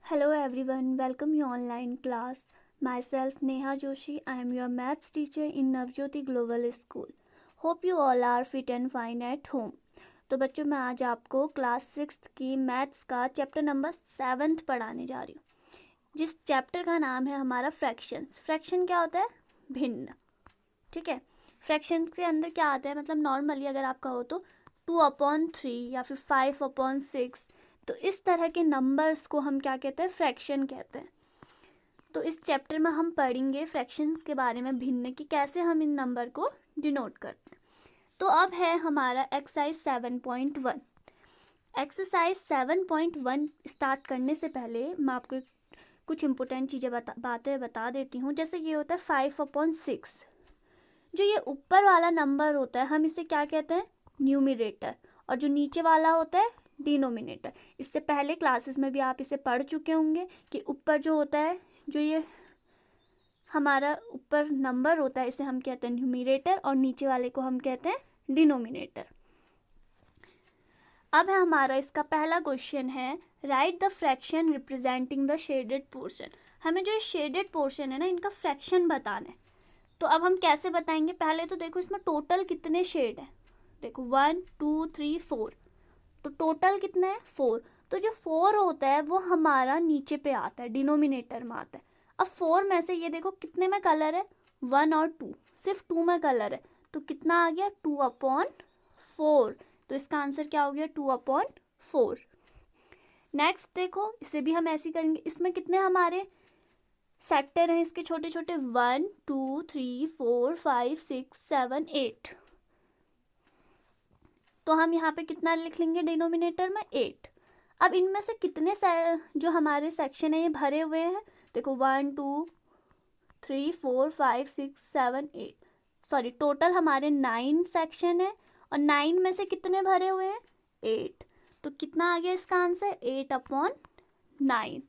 Hello everyone, welcome you online class. Myself Neha Joshi, I am your maths teacher in Navjyoti Global School. Hope you all are fit and fine at home. तो बच्चों मैं आज आपको class 6th की maths का chapter number 7th पढ़ाने जा रही हूँ, जिस चैप्टर का नाम है हमारा फ्रैक्शंस। फ्रैक्शन क्या होता है? भिन्न। ठीक है, फ्रैक्शंस के अंदर क्या आता है, मतलब नॉर्मली अगर आपका हो तो 2/3 या फिर 5/6, तो इस तरह के नंबर्स को हम क्या कहते हैं? फ्रैक्शन कहते हैं। तो इस चैप्टर में हम पढ़ेंगे फ्रैक्शंस के बारे में, भिन्न की कैसे हम इन नंबर को डिनोट करते हैं। तो अब है हमारा एक्सरसाइज 7.1। एक्सरसाइज 7.1 स्टार्ट करने से पहले मैं आपको कुछ इंपॉर्टेंट चीज़ें बातें बता देती हूँ। जैसे ये होता है 5/6, जो ये ऊपर वाला नंबर होता है हम इसे क्या कहते हैं? न्यूमरेटर। और जो नीचे वाला होता है डिनोमिनेटर। इससे पहले क्लासेस में भी आप इसे पढ़ चुके होंगे कि ऊपर जो होता है, जो ये हमारा ऊपर नंबर होता है, इसे हम कहते हैं न्यूमरेटर और नीचे वाले को हम कहते हैं डिनोमिनेटर। अब है हमारा इसका पहला क्वेश्चन है, write the fraction representing the shaded portion. हमें जो शेडेड पोर्शन है ना, इनका फ्रैक्शन बताना है। तो अब हम कैसे बताएंगे? पहले तो देखो इसमें टोटल कितने शेड है। देखो 1 2 3 4, तो टोटल कितना है? 4। तो जो 4 होता है वो हमारा नीचे पे आता है, डिनोमिनेटर में आता है। अब 4 में से ये देखो कितने में कलर है? 1 और 2, सिर्फ 2 में कलर है, तो कितना आ गया? 2/4। तो इसका आंसर क्या हो गया? 2/4। नेक्स्ट देखो, इसे भी हम ऐसे करेंगे। इसमें कितने हमारे सेक्टर हैं इसके? छोटे छोटे 1 2 3 4 5 6 7 8। तो हम यहाँ पे कितना लिख लेंगे डिनोमिनेटर में? 8। अब इनमें से कितने जो हमारे सेक्शन है ये भरे हुए हैं? देखो 1 2 3 4 5 6 7 8, सॉरी टोटल हमारे 9 सेक्शन है। और 9 में से कितने भरे हुए हैं? 8। तो कितना आ गया इसका आंसर? 8/9।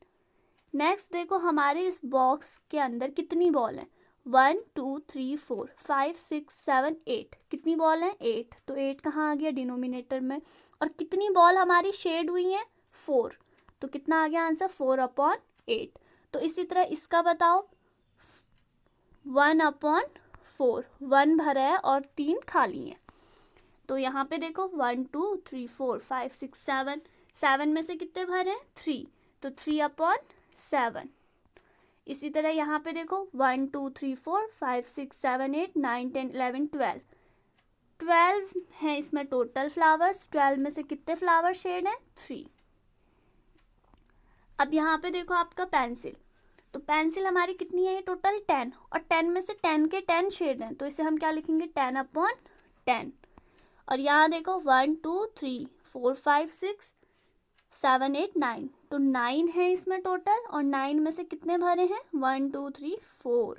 नेक्स्ट देखो हमारे इस बॉक्स के अंदर कितनी बॉल है? 1 2 3 4 5 6 7 8। कितनी बॉल है? 8। तो 8 कहाँ आ गया? डिनोमिनेटर में। और कितनी बॉल हमारी शेड हुई है? 4। तो कितना आ गया आंसर? 4/8। तो इसी तरह इसका बताओ, 1/4। 1 भरा है और 3 खाली है। तो यहाँ पे देखो 1 2 3 4 5 6 7, 7 में से कितने भरे हैं? 3। तो 3/7। इसी तरह यहाँ पे देखो 1 2 3 4 5 6 7 8 9 10 11 12, 12 है इसमें टोटल फ्लावर्स। 12 में से कितने फ्लावर शेड हैं? 3। अब यहाँ पे देखो आपका पेंसिल, तो पेंसिल हमारी कितनी है? टोटल 10, और 10 में से 10 के 10 शेड हैं, तो इसे हम क्या लिखेंगे? 10/10। और यहाँ देखो 1 2 3 4 5 6 7 8 9, तो 9 है इसमें टोटल, और 9 में से कितने भरे हैं? 1 2 3 4।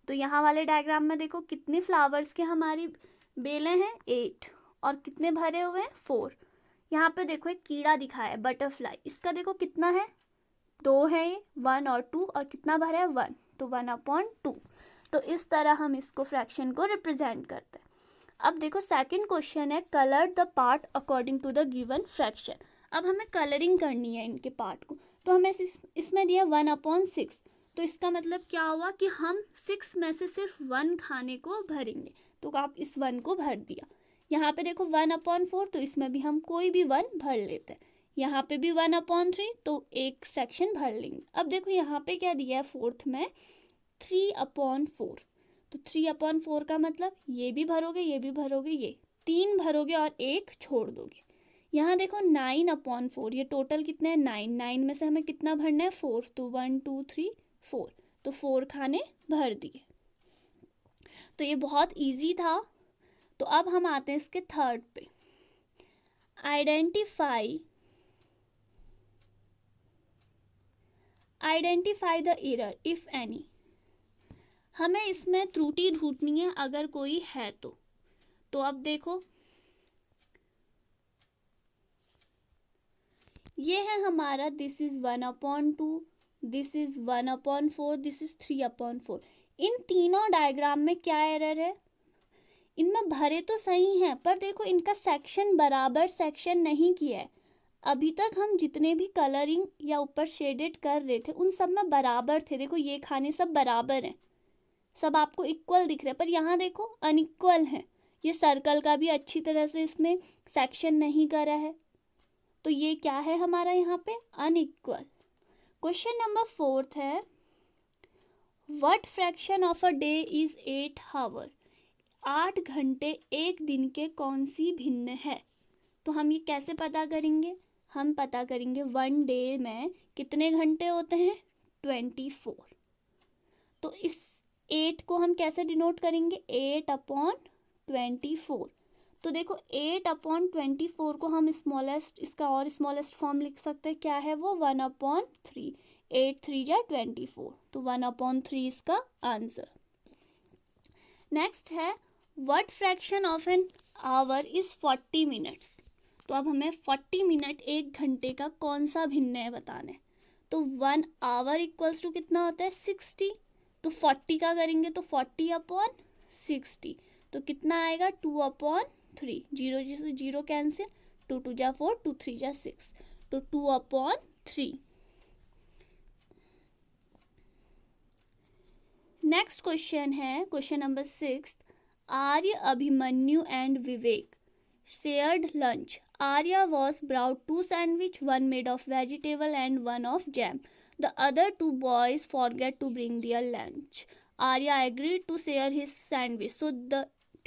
तो यहाँ वाले डायग्राम में देखो कितनी फ्लावर्स के हमारी बेलें हैं? 8। और कितने भरे हुए हैं? 4। यहाँ पे देखो एक कीड़ा दिखा है, बटरफ्लाई। इसका देखो कितना है? 2 है, 1 और 2, और कितना भरा है? 1। तो 1/2। तो इस तरह हम इसको फ्रैक्शन को रिप्रेजेंट करते हैं। अब देखो सेकंड क्वेश्चन है, colour the part according to the given fraction. अब हमें कलरिंग करनी है इनके पार्ट को। तो हमें इसमें दिया 1/6, तो इसका मतलब क्या हुआ कि हम 6 में से सिर्फ 1 खाने को भरेंगे। तो आप इस 1 को भर दिया। यहाँ पे देखो 1/4, तो इसमें भी हम कोई भी 1 भर लेते हैं। यहाँ पे भी 1/3, तो एक सेक्शन भर लेंगे। अब देखो यहाँ पे क्या दिया है फोर्थ में? 3/4। तो 3/4 का मतलब ये भी भरोगे, ये भी भरोगे, ये 3 भरोगे और 1 छोड़ दोगे। यहाँ देखो 9/4, ये टोटल कितने हैं? 9। 9 में से हमें कितना भरना है? 4। तो 1 2 3 4, तो 4 खाने भर दिए। तो ये बहुत इजी था। तो अब हम आते हैं इसके थर्ड पे, identify the error if any. हमें इसमें त्रुटि ढूंढनी है अगर कोई है तो अब देखो ये है हमारा, this is 1/2, this is 1/4, this is 3/4। इन तीनों डायग्राम में क्या एरर है? इनमें भरे तो सही हैं, पर देखो इनका सेक्शन बराबर सेक्शन नहीं किया है। अभी तक हम जितने भी कलरिंग या ऊपर शेडेड कर रहे थे उन सब में बराबर थे। देखो ये खाने सब बराबर हैं, सब आपको इक्वल दिख रहे हैं, पर यहाँ देखो अनइक्वल है। ये सर्कल का भी अच्छी तरह से इसने सेक्शन नहीं करा है, तो ये क्या है हमारा यहाँ पे अनइक्वल। क्वेश्चन नंबर 4 है, what fraction of a day is 8 hour. 8 घंटे एक दिन के कौन सी भिन्न है। तो हम ये कैसे पता करेंगे, हम पता करेंगे 1 डे में कितने घंटे होते हैं 24। तो इस 8 को हम कैसे डिनोट करेंगे 8/24। तो देखो 8/24 को हम स्मॉलेस्ट, इसका और स्मॉलेस्ट फॉर्म लिख सकते हैं, क्या है वो 1/3। 8 3 जा 24, तो 1/3 इसका आंसर। नेक्स्ट है, what fraction of an hour is 40 minutes. तो अब हमें 40 मिनट एक घंटे का कौन सा भिन्न है बताना है। तो 1 आवर इक्वल्स टू कितना होता है 60। तो 40 का करेंगे तो 40/60, तो कितना आएगा 2/3। 0 0 0 कैंसिल, 2 2 जा 4, 2 3 जा 6, तो 2/3। नेक्स्ट क्वेश्चन है question number 6, Arya, Abhimanyu and Vivek shared lunch. Arya was brought 2 sandwich, one made of vegetable and one of jam. The other 2 boys forget to bring their lunch. Arya agreed to share his sandwich, so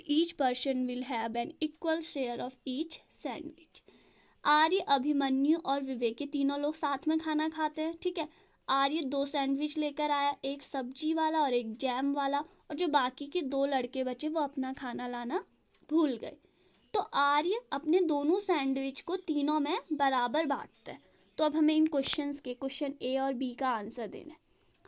each person will have an equal share of each sandwich. आर्य, अभिमन्यु और विवेक ये तीनों लोग साथ में खाना खाते हैं, ठीक है। आर्य 2 सैंडविच लेकर आया, एक सब्जी वाला और एक जैम वाला, और जो बाकी के 2 लड़के बचे वो अपना खाना लाना भूल गए। तो आर्य अपने दोनों सैंडविच को तीनों में बराबर बांटता है। तो अब हमें इन क्वेश्चंस के क्वेश्चन ए और बी का आंसर देना है।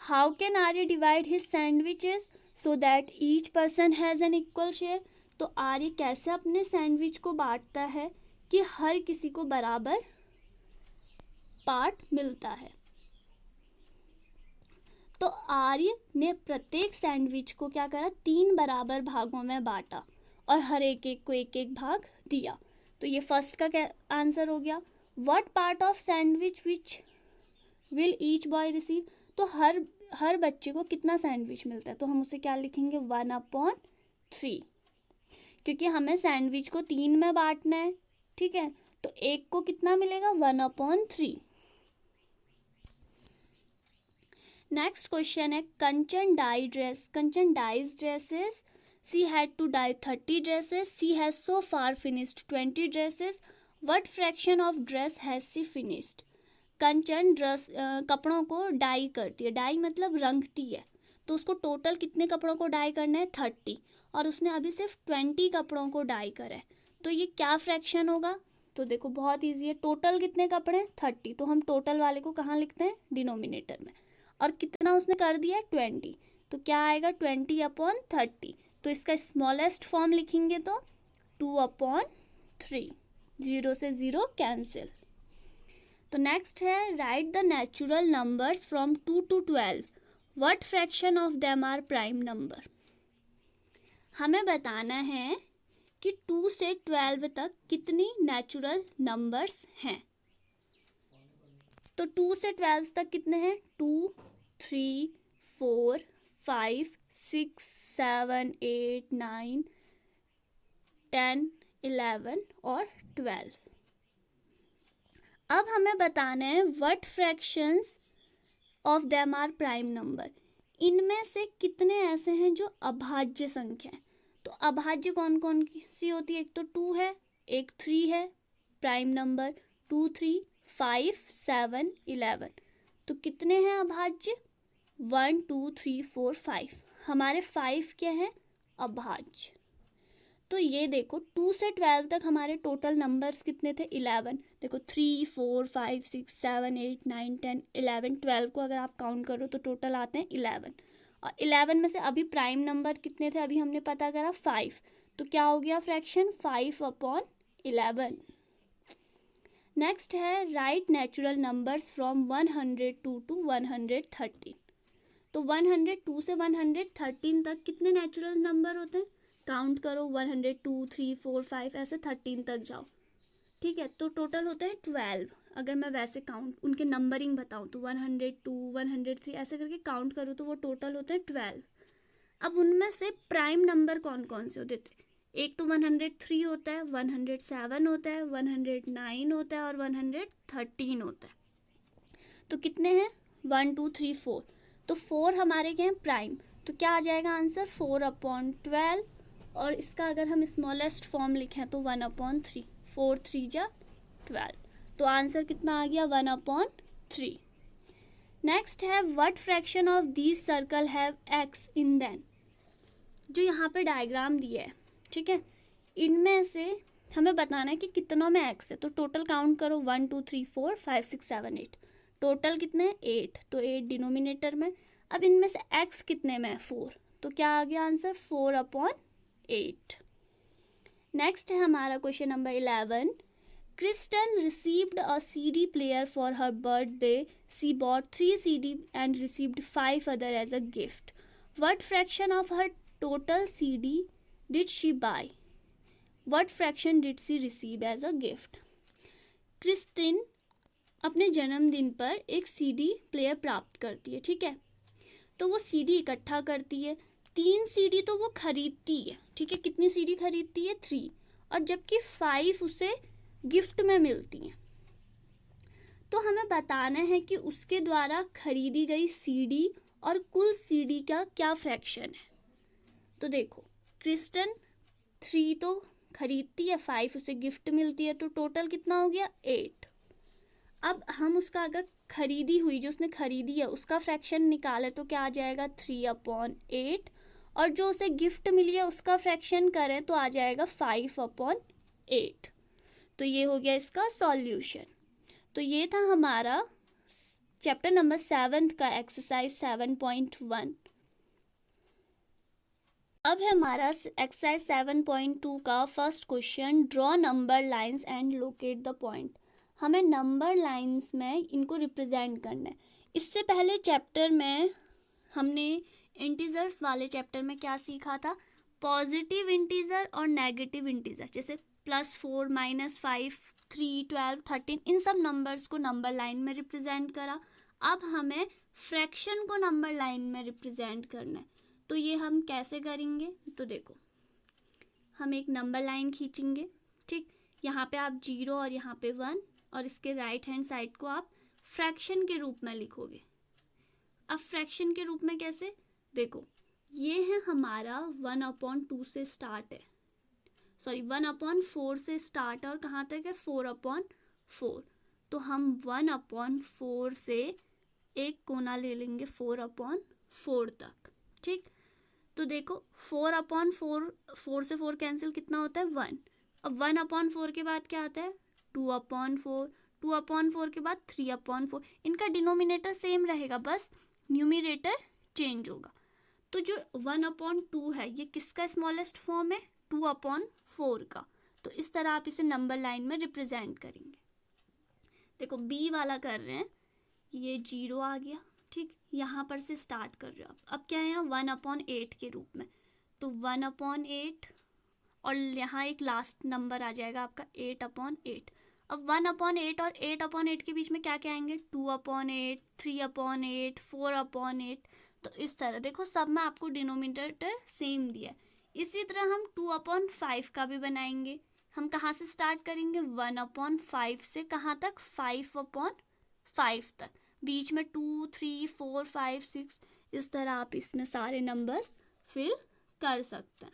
How can Arya divide his sandwiches so that each person has an equal share. तो आर्य कैसे अपने सैंडविच को बांटता है कि हर किसी को बराबर पार्ट मिलता है। तो आर्य ने प्रत्येक सैंडविच को क्या करा 3 बराबर भागों में बांटा और हर एक को एक एक भाग दिया। तो ये फर्स्ट का क्या आंसर हो गया। What part of sandwich which will each boy receive. तो हर बच्चे को कितना सैंडविच मिलता है, तो हम उसे क्या लिखेंगे 1/3, क्योंकि हमें सैंडविच को 3 में बांटना है, ठीक है। तो एक को कितना मिलेगा 1/3। नेक्स्ट क्वेश्चन है, Kanchan dyes dresses. She had to dye 30 dresses. She has so far finished 20 dresses. What fraction of dress has she finished? कंचन कपड़ों को डाई करती है, डाई मतलब रंगती है। तो उसको टोटल कितने कपड़ों को डाई करना है 30, और उसने अभी सिर्फ 20 कपड़ों को डाई करा है। तो ये क्या फ्रैक्शन होगा। तो देखो बहुत ईजी है, टोटल कितने कपड़े हैं 30, तो हम टोटल वाले को कहाँ लिखते हैं डिनोमिनेटर में, और कितना उसने कर दिया 20, तो क्या आएगा 20/30। तो इसका स्मॉलेस्ट फॉर्म लिखेंगे तो 2/3। 0 से 0 कैंसिल। तो नेक्स्ट है, write the natural numbers from 2 to 12. What fraction of them are prime number. हमें बताना है कि 2 से 12 तक कितनी नेचुरल नंबर्स हैं। तो 2 से 12 तक कितने हैं 2 3 4 5 6 7 8 9 10 11 और 12। अब हमें बताना है what fractions of them are prime number. इनमें से कितने ऐसे हैं जो अभाज्य संख्या है। तो अभाज्य कौन कौन सी होती है, एक तो 2 है, एक 3 है प्राइम नंबर, 2 3 5 7 11। तो कितने हैं अभाज्य 1 2 3 4 5। हमारे 5 क्या हैं अभाज्य। तो ये देखो 2 से 12 तक हमारे टोटल नंबर्स कितने थे 11। देखो 3 4 5 6 7 8 9 10 11 12 को अगर आप काउंट करो तो टोटल आते हैं 11। और 11 में से अभी प्राइम नंबर कितने थे अभी हमने पता करा 5। तो क्या हो गया फ्रैक्शन 5/11। नेक्स्ट है, right natural numbers from 102 to 113। तो 102 से 113 तक कितने नेचुरल नंबर होते हैं, काउंट करो 102 3 4 5 ऐसे 13 तक जाओ। ठीक है, तो टोटल होते हैं 12। अगर मैं वैसे काउंट उनके नंबरिंग बताऊँ तो 102, 103 ऐसे करके काउंट करूँ तो वो टोटल होते हैं 12। अब उनमें से प्राइम नंबर कौन कौन से होते थे? एक तो 103 होता है, 107 होता है, 109 होता है और 113 होता है। तो कितने हैं? 1 2 3 4। तो 4 हमारे क्या हैं? प्राइम। तो क्या आ जाएगा आंसर? 4/12। और इसका अगर हम स्मॉलेस्ट फॉर्म लिखें तो 1/3। 4 3 जा 12। तो आंसर कितना आ गया? 1/3। नेक्स्ट है what fraction of these circle have x in them. जो यहाँ पे डायग्राम दिया है, ठीक है, इनमें से हमें बताना है कि कितनों में एक्स है। तो टोटल काउंट करो, 1 2 3 4 5 6 7 8। टोटल कितने हैं? 8। तो 8 डिनोमिनेटर में। अब इनमें से एक्स कितने में है? 4। तो क्या आ गया आंसर? 4/8। नेक्स्ट है हमारा question number 11। Kristen received a CD player for her birthday. She bought 3 CD and received 5 other as a gift. What fraction of her total CD did she buy? What fraction did she receive as a gift? Christine अपने जन्मदिन पर एक CD player प्राप्त करती है, ठीक है। तो वो CD इकट्ठा करती है। 3 CD तो वो खरीदती है, ठीक है। कितनी CD खरीदती है? 3। और जबकि 5 उसे गिफ्ट में मिलती हैं। तो हमें बताना है कि उसके द्वारा खरीदी गई CD और कुल CD का क्या फ्रैक्शन है। तो देखो, क्रिस्टन 3 तो खरीदती है, 5 उसे गिफ्ट मिलती है, तो टोटल कितना हो गया? 8। अब हम उसका अगर खरीदी हुई, जो उसने खरीदी है, उसका फ्रैक्शन निकाले तो क्या आ जाएगा? 3/8। और जो उसे गिफ्ट मिली है उसका फ्रैक्शन करें तो आ जाएगा 5/8। तो ये हो गया इसका सॉल्यूशन। तो ये था हमारा चैप्टर नंबर 7 का एक्सरसाइज 7.1। अब है हमारा एक्सरसाइज 7.2 का first question, draw number lines and locate the point. हमें नंबर लाइंस में इनको रिप्रेजेंट करना है। इससे पहले चैप्टर में हमने इंटीजर्स वाले चैप्टर में क्या सीखा था? पॉजिटिव इंटीजर और नेगेटिव इंटीजर, जैसे +4, -5, 3, 12, 13, इन सब नंबर्स को नंबर लाइन में रिप्रेजेंट करा। अब हमें फ्रैक्शन को नंबर लाइन में रिप्रेजेंट करना है। तो ये हम कैसे करेंगे? तो देखो, हम एक नंबर लाइन खींचेंगे, ठीक। यहाँ पे आप 0 और यहाँ पे 1 और इसके राइट हैंड साइड को आप फ्रैक्शन के रूप में लिखोगे। अब फ्रैक्शन के रूप में कैसे? देखो, ये है हमारा 1/2 से स्टार्ट है, सॉरी 1/4 से स्टार्ट है और कहाँ तक है? 4/4। तो हम 1/4 से एक कोना ले लेंगे 4/4 तक, ठीक। तो देखो, 4/4, 4 से 4 कैंसिल, कितना होता है? 1। अब 1/4 के बाद क्या आता है? 2/4। 2/4 के बाद 3/4। इनका डिनोमिनेटर सेम रहेगा, बस न्यूमरेटर चेंज होगा। तो जो 1/2 है, ये किसका स्मॉलेस्ट फॉर्म है? 2/4 का। तो इस तरह आप इसे नंबर लाइन में रिप्रेजेंट करेंगे। देखो, बी वाला कर रहे हैं, ये 0 आ गया, ठीक। यहाँ पर से स्टार्ट कर रहे हो आप। अब क्या है? यहाँ 1/8 के रूप में, तो 1/8 और यहाँ एक लास्ट नंबर आ जाएगा आपका 8/8। अब 1/8 और 8/8 के बीच में क्या क्या आएंगे? 2/8, 3/8, 4/8। तो इस तरह देखो, सब में आपको डिनोमिनेटर सेम दिया है। इसी तरह हम 2/5 का भी बनाएंगे। हम कहाँ से स्टार्ट करेंगे? 1/5 से कहाँ तक? 5/5 तक। बीच में 2, 3, 4, 5, 6, इस तरह आप इसमें सारे नंबर्स फिल कर सकते हैं।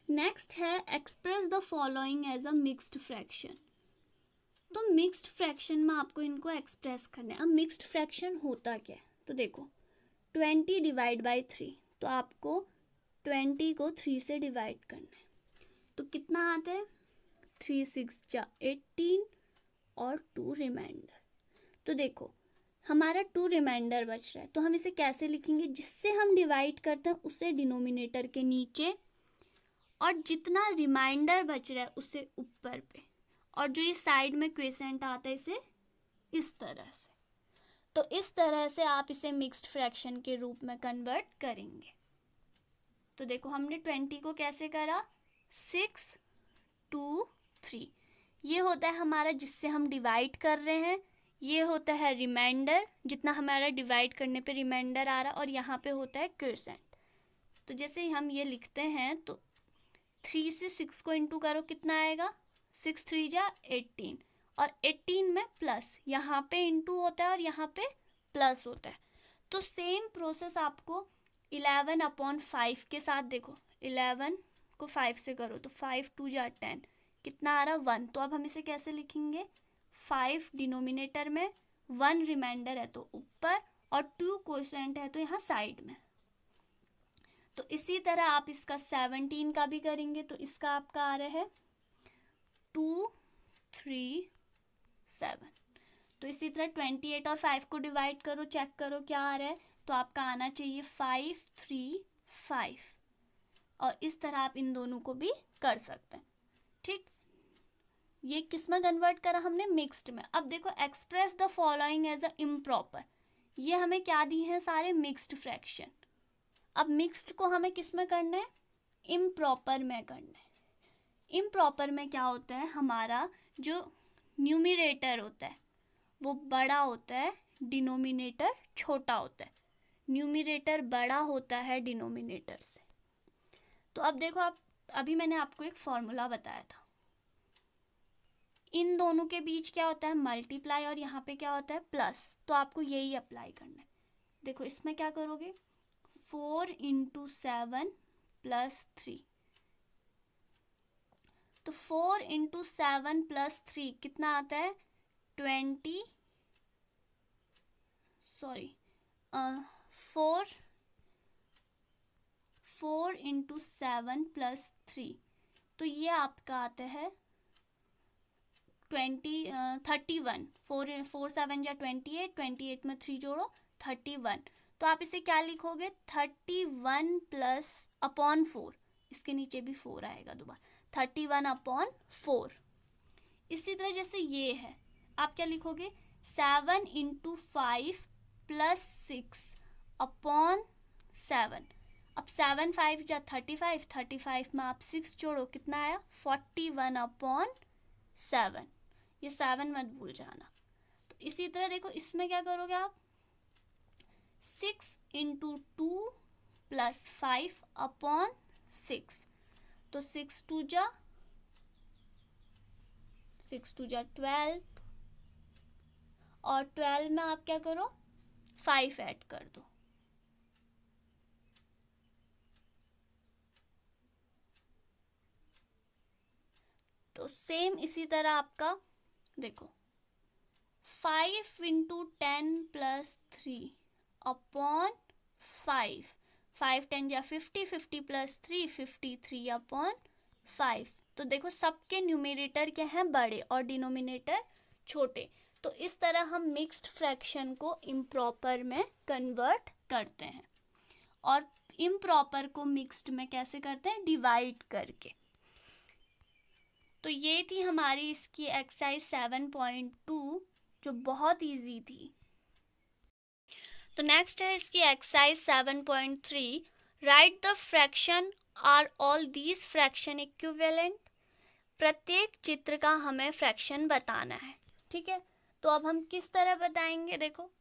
नेक्स्ट है express the following as a mixed fraction. तो मिक्स्ड फ्रैक्शन में आपको इनको एक्सप्रेस करना है। अब मिक्स्ड फ्रैक्शन होता क्या है? तो देखो, 20 डिवाइड बाई 3, तो आपको 20 को 3 से डिवाइड करना है। तो कितना आता है? 3 6 जा 18 और 2 रिमाइंडर। तो देखो, हमारा 2 रिमाइंडर बच रहा है, तो हम इसे कैसे लिखेंगे? जिससे हम डिवाइड करते हैं उसे डिनोमिनेटर के नीचे, और जितना रिमाइंडर बच रहा है उसे ऊपर पे, और जो ये साइड में क्वेसेंट आता है इसे इस तरह से। तो इस तरह से आप इसे मिक्स्ड फ्रैक्शन के रूप में कन्वर्ट करेंगे। तो देखो, हमने 20 को कैसे करा? 6, 2 3। ये होता है हमारा जिससे हम डिवाइड कर रहे हैं, ये होता है रिमाइंडर, जितना हमारा डिवाइड करने पे रिमाइंडर आ रहा, और यहाँ पे होता है क्वोशेंट। तो जैसे हम ये लिखते हैं तो 3 से 6 को इंटू करो, कितना आएगा, 6 3 जा 18, और 18 में प्लस, यहाँ पे इंटू होता है और यहाँ पे प्लस होता है। तो सेम प्रोसेस आपको 11/5 के साथ, देखो 11 को 5 से करो तो 5 2 जा 10, कितना आ रहा 1। तो अब हम इसे कैसे लिखेंगे, 5 डिनोमिनेटर में, 1 रिमाइंडर है तो ऊपर, और 2 क्वोशेंट है तो यहाँ साइड में। तो इसी तरह आप इसका 17 का भी करेंगे तो इसका आपका आ रहा है 2 3 7। तो इसी तरह 28 और 5 को डिवाइड करो, चेक करो क्या आ रहा है, तो आपका आना चाहिए 5 3 5। और इस तरह आप इन दोनों को भी कर सकते हैं। ठीक, ये किस में कन्वर्ट करा हमने, मिक्स्ड में। अब देखो, express the following as a improper, ये हमें क्या दी है, सारे मिक्स्ड फ्रैक्शन। अब मिक्स्ड को हमें किस में करना है, इम्प्रॉपर में करना है। इम्प्रॉपर में क्या होता है, हमारा जो न्यूमरेटर होता है वो बड़ा होता है, डिनोमिनेटर छोटा होता है। न्यूमरेटर बड़ा होता है डिनोमिनेटर से। तो अब देखो, आप अभी मैंने आपको एक फॉर्मूला बताया था, इन दोनों के बीच क्या होता है, मल्टीप्लाई, और यहाँ पे क्या होता है, प्लस। तो आपको यही अप्लाई करना है। देखो इसमें क्या करोगे, 4 × 7 + 3, तो 4 × 7 + 3 कितना आता है, 20, सॉरी 4 × 7 + 3, तो ये आपका आता है 31। 4 7 जा 28, 28 में 3 जोड़ो 31। तो आप इसे क्या लिखोगे, 31 + 4, इसके नीचे भी 4 आएगा दोबारा, 31/4। इसी तरह जैसे ये है, आप क्या लिखोगे, 7 × 5 + 6/7। अब 7 5 जा 35, 35 में आप 6 जोड़ो, कितना आया, 41/7। ये 7 मत भूल जाना। तो इसी तरह देखो, इसमें क्या करोगे आप, 6 × 2 + 5/6, तो 6 2 जा 12, और 12 में आप क्या करो, 5 ऐड कर दो। तो सेम इसी तरह आपका देखो, 5 × 10 + 3/5, 5 10 जा 50, 50 + 3 53/5। तो देखो, सबके न्यूमरेटर क्या हैं, बड़े, और डिनोमिनेटर छोटे। तो इस तरह हम मिक्स्ड फ्रैक्शन को इम्प्रॉपर में कन्वर्ट करते हैं, और इम्प्रॉपर को मिक्स्ड में कैसे करते हैं, डिवाइड करके। तो ये थी हमारी इसकी एक्सरसाइज 7.2, जो बहुत इजी थी। तो नेक्स्ट है इसकी exercise 7.3, write the fraction, are all these fractions equivalent. प्रत्येक चित्र का हमें फ्रैक्शन बताना है। ठीक है, तो अब हम किस तरह बताएंगे, देखो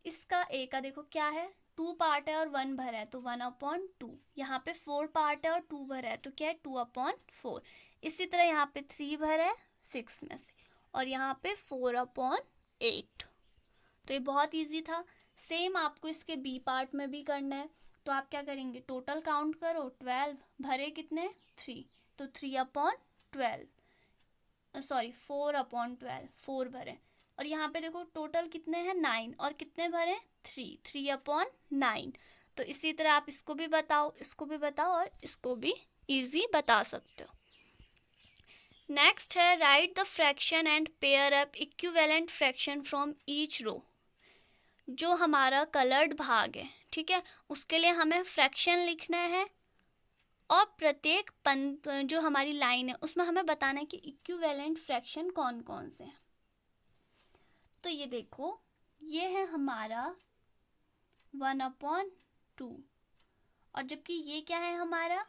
इसका ए का देखो क्या है, 2 पार्ट है और 1 भर है तो 1/2। यहाँ पे 4 पार्ट है और 2 भर है तो क्या है, 2/4। इसी तरह यहाँ पे 3 भर है 6 में से, और यहाँ पे 4/8। तो ये बहुत इजी था। सेम आपको इसके बी पार्ट में भी करना है। तो आप क्या करेंगे, टोटल काउंट करो, 12 भरे कितने, 3, तो 3/12, सॉरी 4/12, 4 भरे। और यहाँ पे देखो टोटल कितने हैं, 9, और कितने भरे, 3, 3/9। तो इसी तरह आप इसको भी बताओ, इसको भी बताओ, और इसको भी इजी बता सकते हो। नेक्स्ट है, write the fraction and pair up equivalent fraction from each row. जो हमारा कलर्ड भाग है, ठीक है, उसके लिए हमें फ्रैक्शन लिखना है, और प्रत्येक जो हमारी लाइन है उसमें हमें बताना है कि इक्विवेलेंट फ्रैक्शन कौन कौन से हैं। तो ये देखो, ये है हमारा 1/2, और जबकि ये क्या है हमारा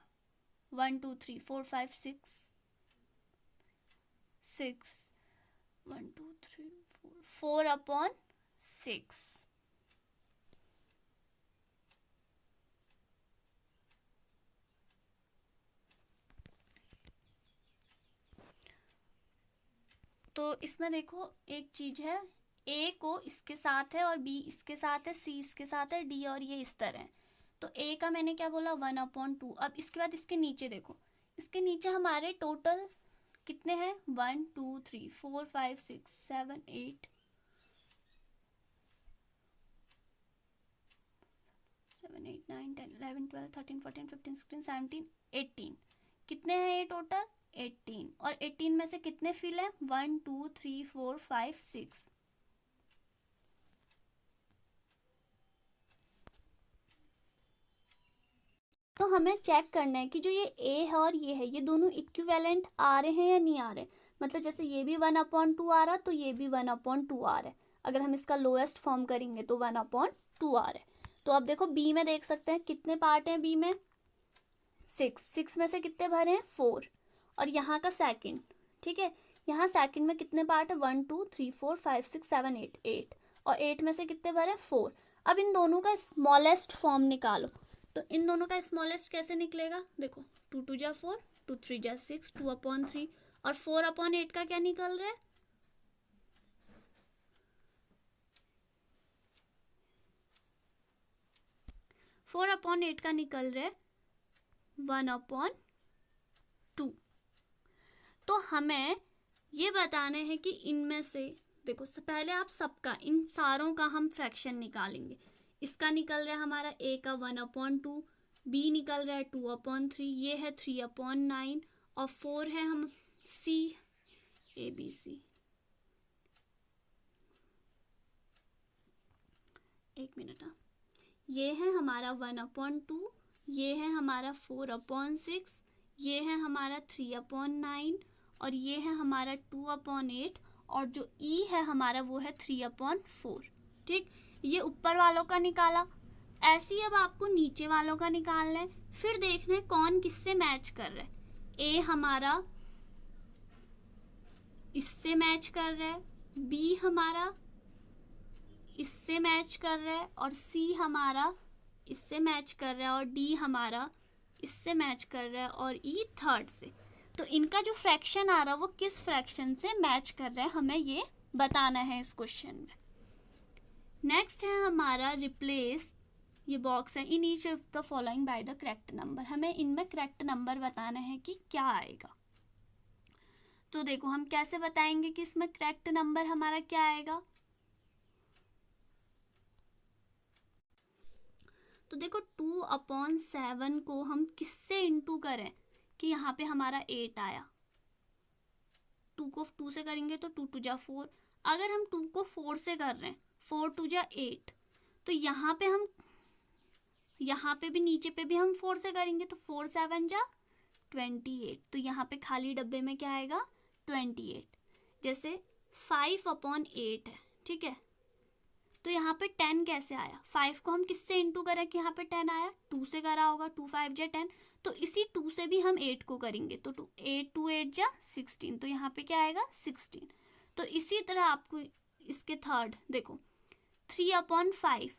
1 2 3 4 5 6, 6, 1 2 3 4, 4/6। तो इसमें देखो एक चीज है, ए को इसके साथ है और बी इसके साथ है, सी इसके साथ है, डी और ये इस तरह है। तो ए का मैंने क्या बोला 1/2। अब इसके बाद इसके नीचे देखो, इसके नीचे हमारे टोटल कितने हैं 1 2 3 4 5 6 7 8 7 8 9 10 11 12 13 14 15 16 17 18। कितने हैं ये टोटल 18। और 18 में से कितने फिल है 1 2 3 4 5 6। तो हमें चेक करना है कि जो ये ए है और ये है, ये दोनों इक्विवेलेंट आ रहे हैं या नहीं आ रहे। मतलब जैसे ये भी 1/2 आ रहा तो ये भी 1/2 आ रहा है। अगर हम इसका लोएस्ट फॉर्म करेंगे तो 1/2 आ रहा है। तो अब देखो बी में देख सकते हैं कितने पार्ट हैं बी में 6 में से कितने भरे हैं 4। और यहाँ का सेकंड, ठीक है, यहाँ सेकंड में कितने पार्ट है 1 2 3 4 5 6 7 8 8। और 8 में से कितने भरे 4। अब इन दोनों का स्मॉलेस्ट फॉर्म निकालो। तो इन दोनों का स्मॉलेस्ट कैसे निकलेगा, देखो 2 2 जा 4, 2 3 जा 6, 2/3 और 4/8 का क्या निकल रहा है 4/8 का निकल रहा है 1/2। तो हमें ये बताना है कि इनमें से देखो पहले आप सबका, इन सारों का हम फ्रैक्शन निकालेंगे। इसका निकल रहा है हमारा ए का 1/2, बी निकल रहा है 2/3, ये है 3/9 और 4 है हम सी ए बी सी। एक मिनट, ये है हमारा 1/2, ये है हमारा 4/6, ये है हमारा 3/9 और ये है हमारा 2/8 और जो ई है हमारा वो है 3/4। ठीक, ये ऊपर वालों का निकाला। ऐसे ही अब आपको नीचे वालों का निकालना है। फिर देखना है कौन किससे मैच कर रहा है। ए हमारा इससे मैच कर रहा है, बी हमारा इससे मैच कर रहा है और सी हमारा इससे मैच कर रहा है और डी हमारा इससे मैच कर रहा है और ई थर्ड से। तो इनका जो फ्रैक्शन आ रहा है वो किस फ्रैक्शन से मैच कर रहा है हमें ये बताना है इस क्वेश्चन में। नेक्स्ट है हमारा रिप्लेस, ये बॉक्स है, in each of the following by the correct number. हमें इनमें करेक्ट नंबर बताना है कि क्या आएगा। तो देखो हम कैसे बताएंगे कि इसमें करेक्ट नंबर हमारा क्या आएगा। तो देखो 2/7 को हम किससे इंटू करें कि यहाँ पे हमारा 8 आया। 2 को 2 से करेंगे तो 2 2 जा 4। अगर हम 2 को 4 से कर रहे हैं 4 2 जा 8, तो यहाँ पे हम यहाँ पे भी नीचे पे भी हम 4 से करेंगे तो 4 7 जा 28। तो यहाँ पे खाली डब्बे में क्या आएगा 28। जैसे 5/8 है, ठीक है, तो यहाँ पे 10 कैसे आया। 5 को हम किससे इंटू करें कि यहाँ पे 10 आया, 2 से करा होगा, 2 5 जा 10। तो इसी 2 से भी हम 8 को करेंगे तो 8 2 8 जा 16। तो यहाँ पे क्या आएगा 16। तो इसी तरह आपको इसके थर्ड देखो 3/5,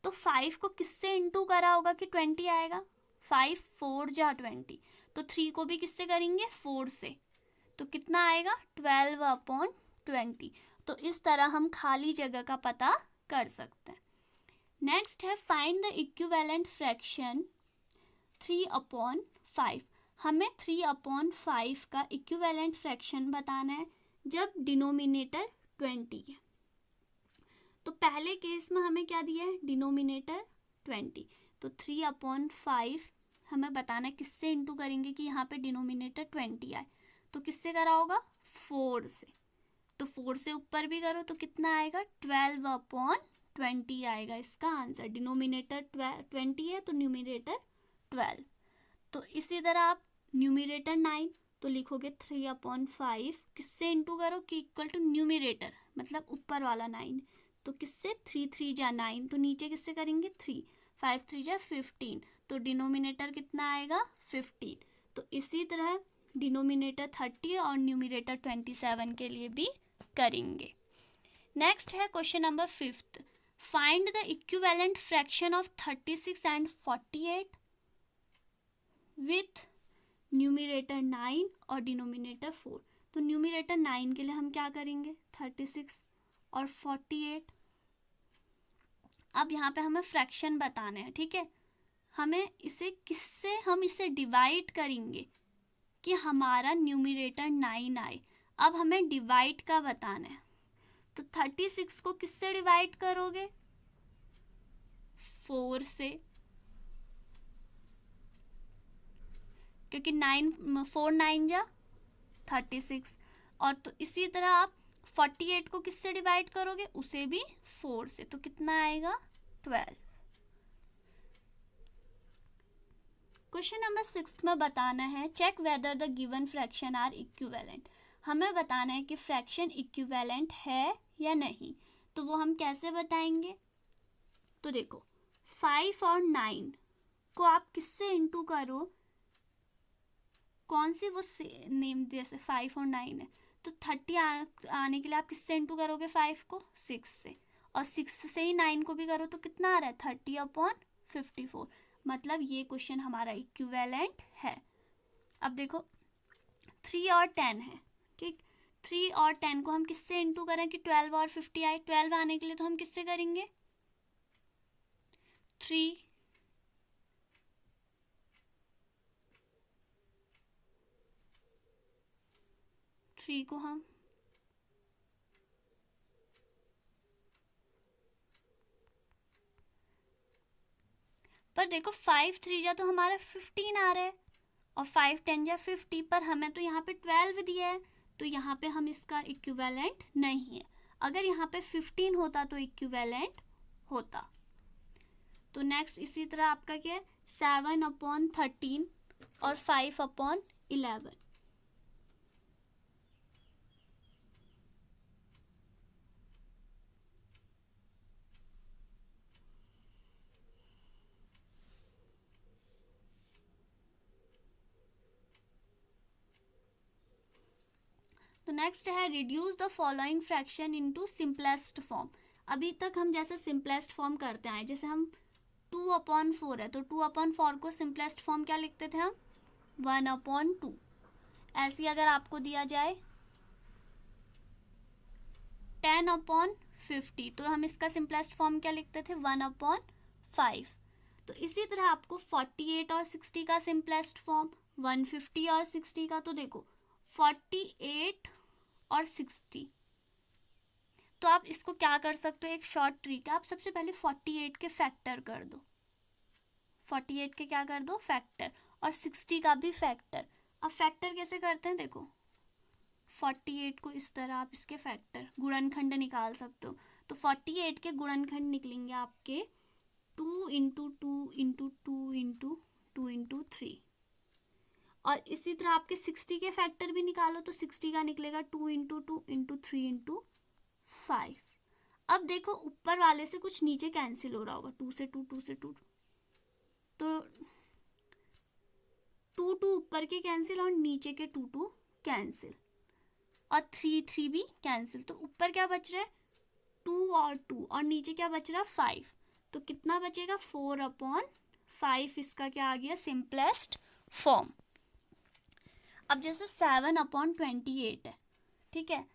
तो 5 को किससे इंटू करा होगा कि 20 आएगा। 5 4 जा 20, तो 3 को भी किससे करेंगे 4 से, तो कितना आएगा 12/20। तो इस तरह हम खाली जगह का पता कर सकते हैं। नेक्स्ट है फाइंड द इक्विवेलेंट फ्रैक्शन 3/5। हमें 3/5 का इक्विवेलेंट फ्रैक्शन बताना है जब डिनोमिनेटर 20 है। तो पहले केस में हमें क्या दिया है डिनोमिनेटर 20, तो 3/5 हमें बताना है किससे इंटू करेंगे कि यहाँ पे डिनोमिनेटर 20 आए। तो किससे करा होगा 4 से, तो 4 से ऊपर भी करो तो कितना आएगा 12/20 आएगा इसका आंसर। डिनोमिनेटर 20 है तो न्यूमिनेटर 12। तो इसी तरह आप न्यूमिनेटर 9 तो लिखोगे 3/5 किससे इंटू करो कि इक्वल टू न्यूमिनेटर मतलब ऊपर वाला 9, तो किससे 3 3 जा 9, तो नीचे किससे करेंगे 3 5 3 जा 15, तो डिनोमिनेटर कितना आएगा 15। तो इसी तरह डिनोमिनेटर 30 और न्यूमिनेटर 27 के लिए भी करेंगे। नेक्स्ट है question number 5th, find the equivalent fraction of 36 and 48 with numerator 9 और डिनोमिनेटर 4। तो न्यूमिनेटर 9 के लिए हम क्या करेंगे, 36 और 48। अब यहाँ पे हमें फ्रैक्शन बताना है, ठीक है। हमें इसे किससे हम इसे डिवाइड करेंगे कि हमारा न्यूमिनेटर 9 आए। अब हमें डिवाइड का बताना है, तो 36 को किससे डिवाइड करोगे, 4 से, क्योंकि 4 9 जा 36। और तो इसी तरह आप 48 को किससे डिवाइड करोगे, उसे भी 4 से, तो कितना आएगा 12। क्वेश्चन नंबर 6 में बताना है check whether the given fraction are equivalent. हमें बताना है कि फ्रैक्शन इक्विवेलेंट है या नहीं। तो वो हम कैसे बताएंगे, तो देखो 5 और 9 को आप किससे इंटू करो, कौन सी वो नेम, जैसे 5 और 9 है तो 30 आने के लिए आप किससे इंटू करोगे, 5 को 6 से, और 6 से ही 9 को भी करो तो कितना आ रहा है 30/54। मतलब ये क्वेश्चन हमारा इक्विवेलेंट है। अब देखो 3 और 10 है, ठीक। 3 और 10 को हम किससे इंटू करें कि 12 और 50 आए। 12 आने के लिए तो हम किससे करेंगे, 3 को हम पर देखो 5 3 जा तो हमारा 15 आ रहा है, और 5 10 जा 50, पर हमें तो यहाँ पे 12 दिया है, तो यहाँ पे हम इसका इक्विवेलेंट नहीं है। अगर यहाँ पे 15 होता तो इक्विवेलेंट होता। तो नेक्स्ट इसी तरह आपका क्या है, 7/13 और 5/11। तो नेक्स्ट है reduce the following fraction into simplest form. अभी तक हम जैसे सिंपलेस्ट फॉर्म करते हैं, जैसे हम 2/4 है तो 2/4 को सिंपलेस्ट फॉर्म क्या लिखते थे हम, 1/2। ऐसी अगर आपको दिया जाए 10/50 तो हम इसका सिंपलेस्ट फॉर्म क्या लिखते थे, 1/5। तो इसी तरह आपको 48 और 60 का सिंपलेस्ट फॉर्म, 150 और 60 का, तो देखो 48 और 60। तो आप इसको क्या कर सकते हो, एक शॉर्ट ट्रिक है, आप सबसे पहले 48 के फैक्टर कर दो, 48 के क्या कर दो, फैक्टर, और 60 का भी फैक्टर। अब फैक्टर कैसे करते हैं, देखो 48 को इस तरह आप इसके फैक्टर गुणनखंड निकाल सकते हो। तो 48 के गुणनखंड निकलेंगे आपके 2 इंटू 2 इंटू 2 इंटू 2 इंटू 3। और इसी तरह आपके 60 के फैक्टर भी निकालो तो 60 का निकलेगा 2 इंटू 2 इंटू 3 इंटू 5। अब देखो ऊपर वाले से कुछ नीचे कैंसिल हो रहा होगा, 2 से 2, 2 से 2, तो 2 2 ऊपर के कैंसिल और नीचे के 2 2 कैंसिल, और 3 3 भी कैंसिल। तो ऊपर क्या बच रहा है, 2 और 2, और नीचे क्या बच रहा है, 5। तो कितना बचेगा, 4/5। इसका क्या आ गया, सिंपलेस्ट फॉर्म। अब जैसे 7/28 है, ठीक है,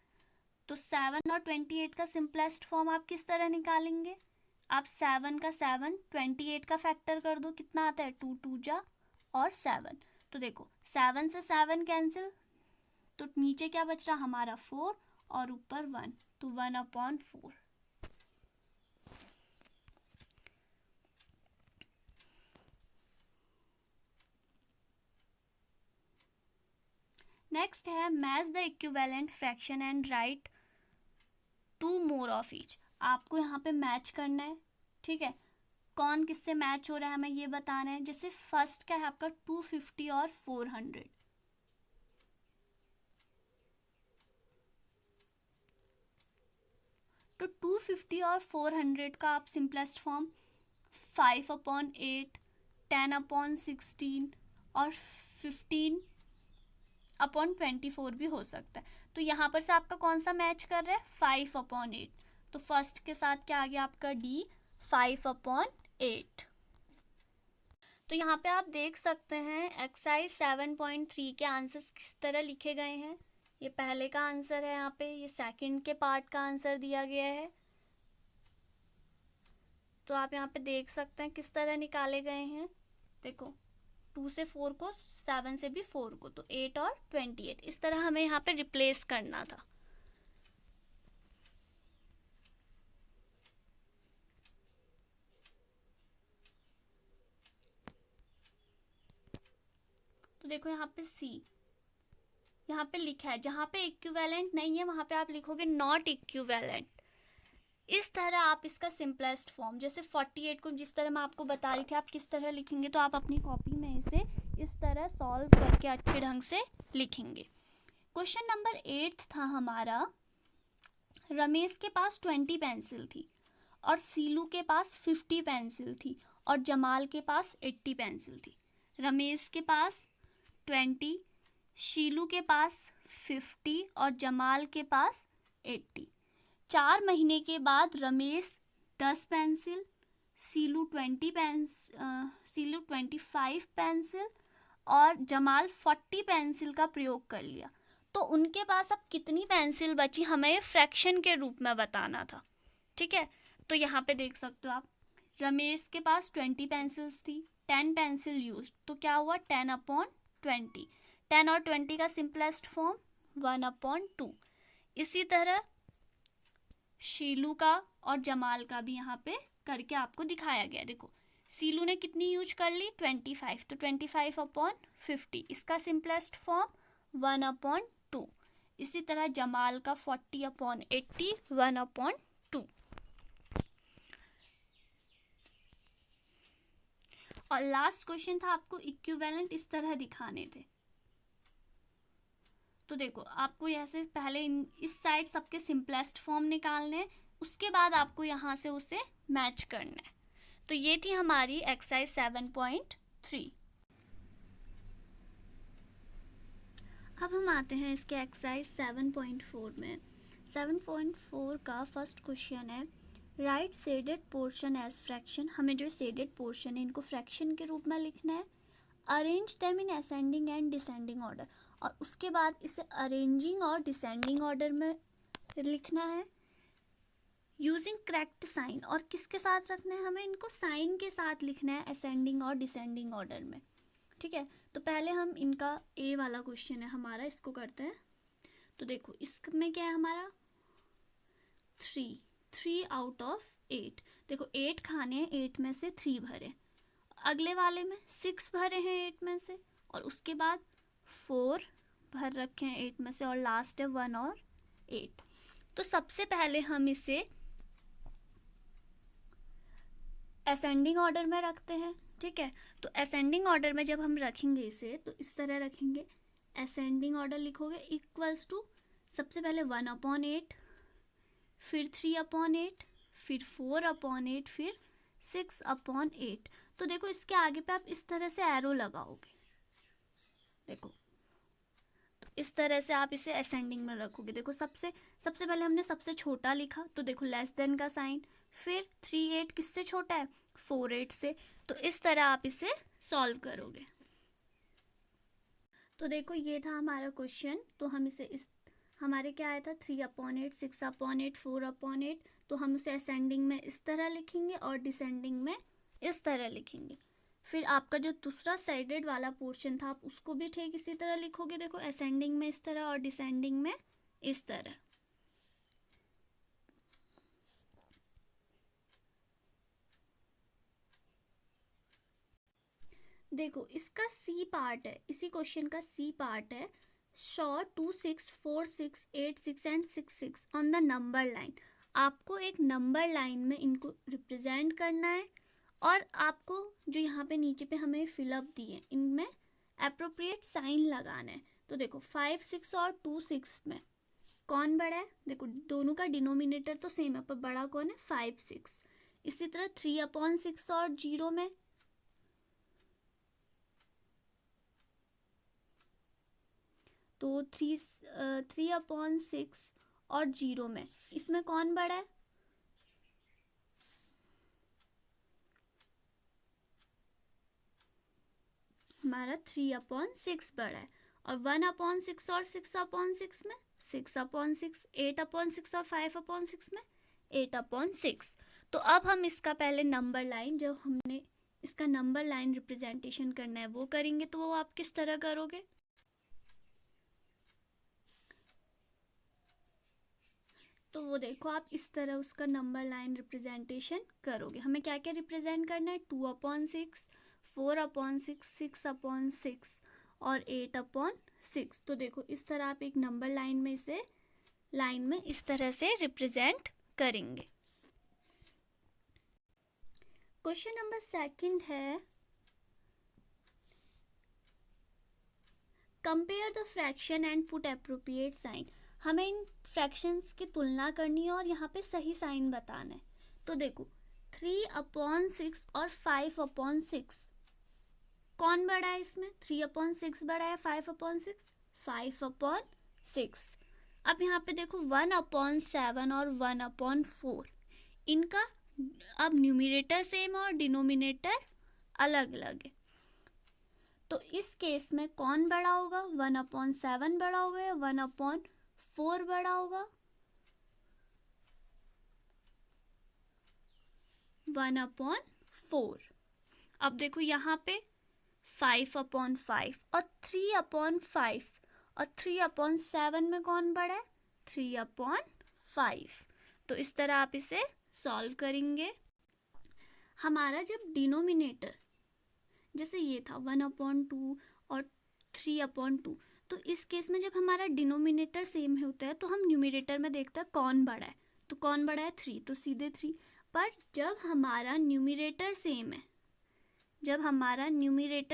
तो 7 और 28 का सिंपलेस्ट फॉर्म आप किस तरह निकालेंगे, आप 7 का 7 28 का फैक्टर कर दो, कितना आता है 2 2 जा और 7। तो देखो 7 से 7 कैंसिल, तो नीचे क्या बच रहा हमारा 4 और ऊपर 1, तो 1/4। नेक्स्ट है match the equivalent fraction and right 2 more of each. आपको यहाँ पे मैच करना है, ठीक है, कौन किससे मैच हो रहा है हमें ये बताना है। जैसे फर्स्ट का है आपका 250 और 400, तो 250 और 400 का आप सिंपलेस्ट फॉर्म 5/8, 10/16 और 15 5/24 भी हो सकता है। तो यहाँ पर से आपका कौन सा मैच कर रहा है, 5/8। तो फर्स्ट के साथ क्या आ गया आपका डी, 5/8। तो यहाँ पे आप देख सकते हैं एक्सरसाइज 7.3 के आंसर्स किस तरह लिखे गए हैं। ये पहले का आंसर है, यहाँ पे ये सेकंड के पार्ट का आंसर दिया गया है। तो आप यहाँ पे देख सकते हैं किस तरह निकाले गए हैं। देखो 2 से 4 को, 7 से भी 4 को, तो 8 और 28 इस तरह हमें यहाँ पे रिप्लेस करना था। तो देखो यहाँ पे सी, यहाँ पे लिखा है जहाँ पे इक्विवेलेंट नहीं है वहाँ पे आप लिखोगे नॉट इक्विवेलेंट। इस तरह आप इसका सिंपलेस्ट फॉर्म, जैसे 48 को जिस तरह मैं आपको बता रही थी आप किस तरह लिखेंगे, तो आप अपनी कॉपी में इसे इस तरह सॉल्व करके अच्छे ढंग से लिखेंगे। क्वेश्चन नंबर 8 था हमारा, रमेश के पास 20 पेंसिल थी और सीलू के पास 50 पेंसिल थी और जमाल के पास 80 पेंसिल थी। रमेश के पास 20, शीलू के पास 50 और जमाल के पास 80। 4 महीने के बाद रमेश 10 पेंसिल, सीलू 25 पेंसिल और जमाल 40 पेंसिल का प्रयोग कर लिया। तो उनके पास अब कितनी पेंसिल बची, हमें फ्रैक्शन के रूप में बताना था। ठीक है, तो यहाँ पे देख सकते हो आप, रमेश के पास 20 पेंसिल्स थी, 10 पेंसिल यूज, तो क्या हुआ 10/20। 10 और 20 का सिंपलेस्ट फॉर्म 1/2। इसी तरह शीलू का और जमाल का भी यहाँ पे करके आपको दिखाया गया। देखो सीलू ने कितनी यूज कर ली, 25, तो 25/50, इसका सिंपलेस्ट फॉर्म 1/2। इसी तरह जमाल का 40/80, 1/2। और लास्ट क्वेश्चन था आपको इक्विवेलेंट इस तरह दिखाने थे। तो देखो आपको ऐसे पहले इस साइड सबके सिंपलेस्ट फॉर्म निकालने हैं, उसके बाद आपको यहाँ से उसे मैच करना है। तो ये थी हमारी एक्सरसाइज 7.3। अब हम आते हैं इसके एक्सरसाइज 7.4 में। 7.4 का फर्स्ट क्वेश्चन है, write shaded portion as fraction. हमें जो शेडेड पोर्शन है इनको फ्रैक्शन के रूप में लिखना है। Arrange them in ascending and descending order, और उसके बाद इसे अरेंजिंग और डिसेंडिंग ऑर्डर में लिखना है। यूजिंग करेक्ट साइन, और किसके साथ रखना है, हमें इनको साइन के साथ लिखना है असेंडिंग और डिसेंडिंग ऑर्डर में। ठीक है, तो पहले हम इनका ए वाला क्वेश्चन है हमारा, इसको करते हैं। तो देखो इसमें क्या है हमारा 3 आउट ऑफ 8। देखो 8 खाने हैं, 8 में से 3 भरे। अगले वाले में 6 भरे हैं 8 में से, और उसके बाद 4 भर रखे हैं 8 में से, और लास्ट है 1 और 8। तो सबसे पहले हम इसे असेंडिंग ऑर्डर में रखते हैं। ठीक है, तो असेंडिंग ऑर्डर में जब हम रखेंगे इसे तो इस तरह रखेंगे। असेंडिंग ऑर्डर लिखोगे इक्वल्स टू सबसे पहले 1/8, फिर 3/8, फिर 4/8, फिर 6/8। तो देखो इसके आगे पे आप इस तरह से एरो लगाओगे। देखो तो इस तरह से आप इसे असेंडिंग में रखोगे। देखो सबसे पहले हमने सबसे छोटा लिखा, तो देखो लेस देन का साइन, फिर 3/8 किससे छोटा है, 4/8 से। तो इस तरह आप इसे सॉल्व करोगे। तो देखो ये था हमारा क्वेश्चन। तो हम इसे हमारे क्या आया था 3/8, 6/8, 4/8। तो हम उसे असेंडिंग में इस तरह लिखेंगे और डिसेंडिंग में इस तरह लिखेंगे। फिर आपका जो दूसरा साइडेड वाला पोर्शन था आप उसको भी ठीक इसी तरह लिखोगे। देखो असेंडिंग में इस तरह और डिसेंडिंग में इस तरह। देखो इसका सी पार्ट है, इसी क्वेश्चन का सी पार्ट है, show 2 6 4 6 8 6 and 6 6 on the number line. आपको एक नंबर लाइन में इनको रिप्रेजेंट करना है, और आपको जो यहाँ पे नीचे पे हमें फिलअप दिए इनमें अप्रोप्रिएट साइन लगाना है। तो देखो 5 6 और 2 6 में कौन बड़ा है, देखो दोनों का डिनोमिनेटर तो सेम है पर बड़ा कौन है 5 6। इसी तरह 3/6 और 0 में तो 3/6 और 0 में इसमें कौन बड़ा है? हमारा 3/6 बड़ा है। और 1/6 और 6/6 में 6/6, 8/6 और 5/6 में 8/6। तो अब हम इसका पहले नंबर लाइन, जब हमने इसका नंबर लाइन रिप्रेजेंटेशन करना है वो करेंगे। तो वो आप किस तरह करोगे? तो वो देखो, आप इस तरह उसका नंबर लाइन रिप्रेजेंटेशन करोगे। हमें क्या क्या रिप्रेजेंट करना है? 2/6, 4/6, 6/6 और 8/6। तो देखो इस तरह आप एक नंबर लाइन में इस तरह से रिप्रेजेंट करेंगे। क्वेश्चन नंबर सेकंड है, compare the fraction and put appropriate sign. हमें इन फ्रैक्शंस की तुलना करनी है और यहाँ पे सही साइन बताना है। तो देखो 3/6 और 5/6 कौन बड़ा है इसमें? 3/6 बड़ा है 5/6? 5/6। अब यहाँ पे देखो 1/7 और 1/4, इनका अब न्यूमरेटर सेम और डिनोमिनेटर अलग अलग है। तो इस केस में कौन बड़ा होगा? 1/7 बड़ा होगा या 1/4 बड़ा होगा? 1/4। अब देखो यहाँ पे 5/5 और 3/5 और 3/7 में कौन बड़ा है? 3/5। तो इस तरह आप इसे सॉल्व करेंगे। हमारा जब डिनोमिनेटर जैसे ये था 1/2 और 3/2, तो इस केस में जब हमारा डिनोमिनेटर सेम होता है तो हम न्यूमरेटर में देखते हैं कौन बड़ा है। तो कौन बड़ा है? 3, तो सीधे 3। पर जब हमारा न्यूमरेटर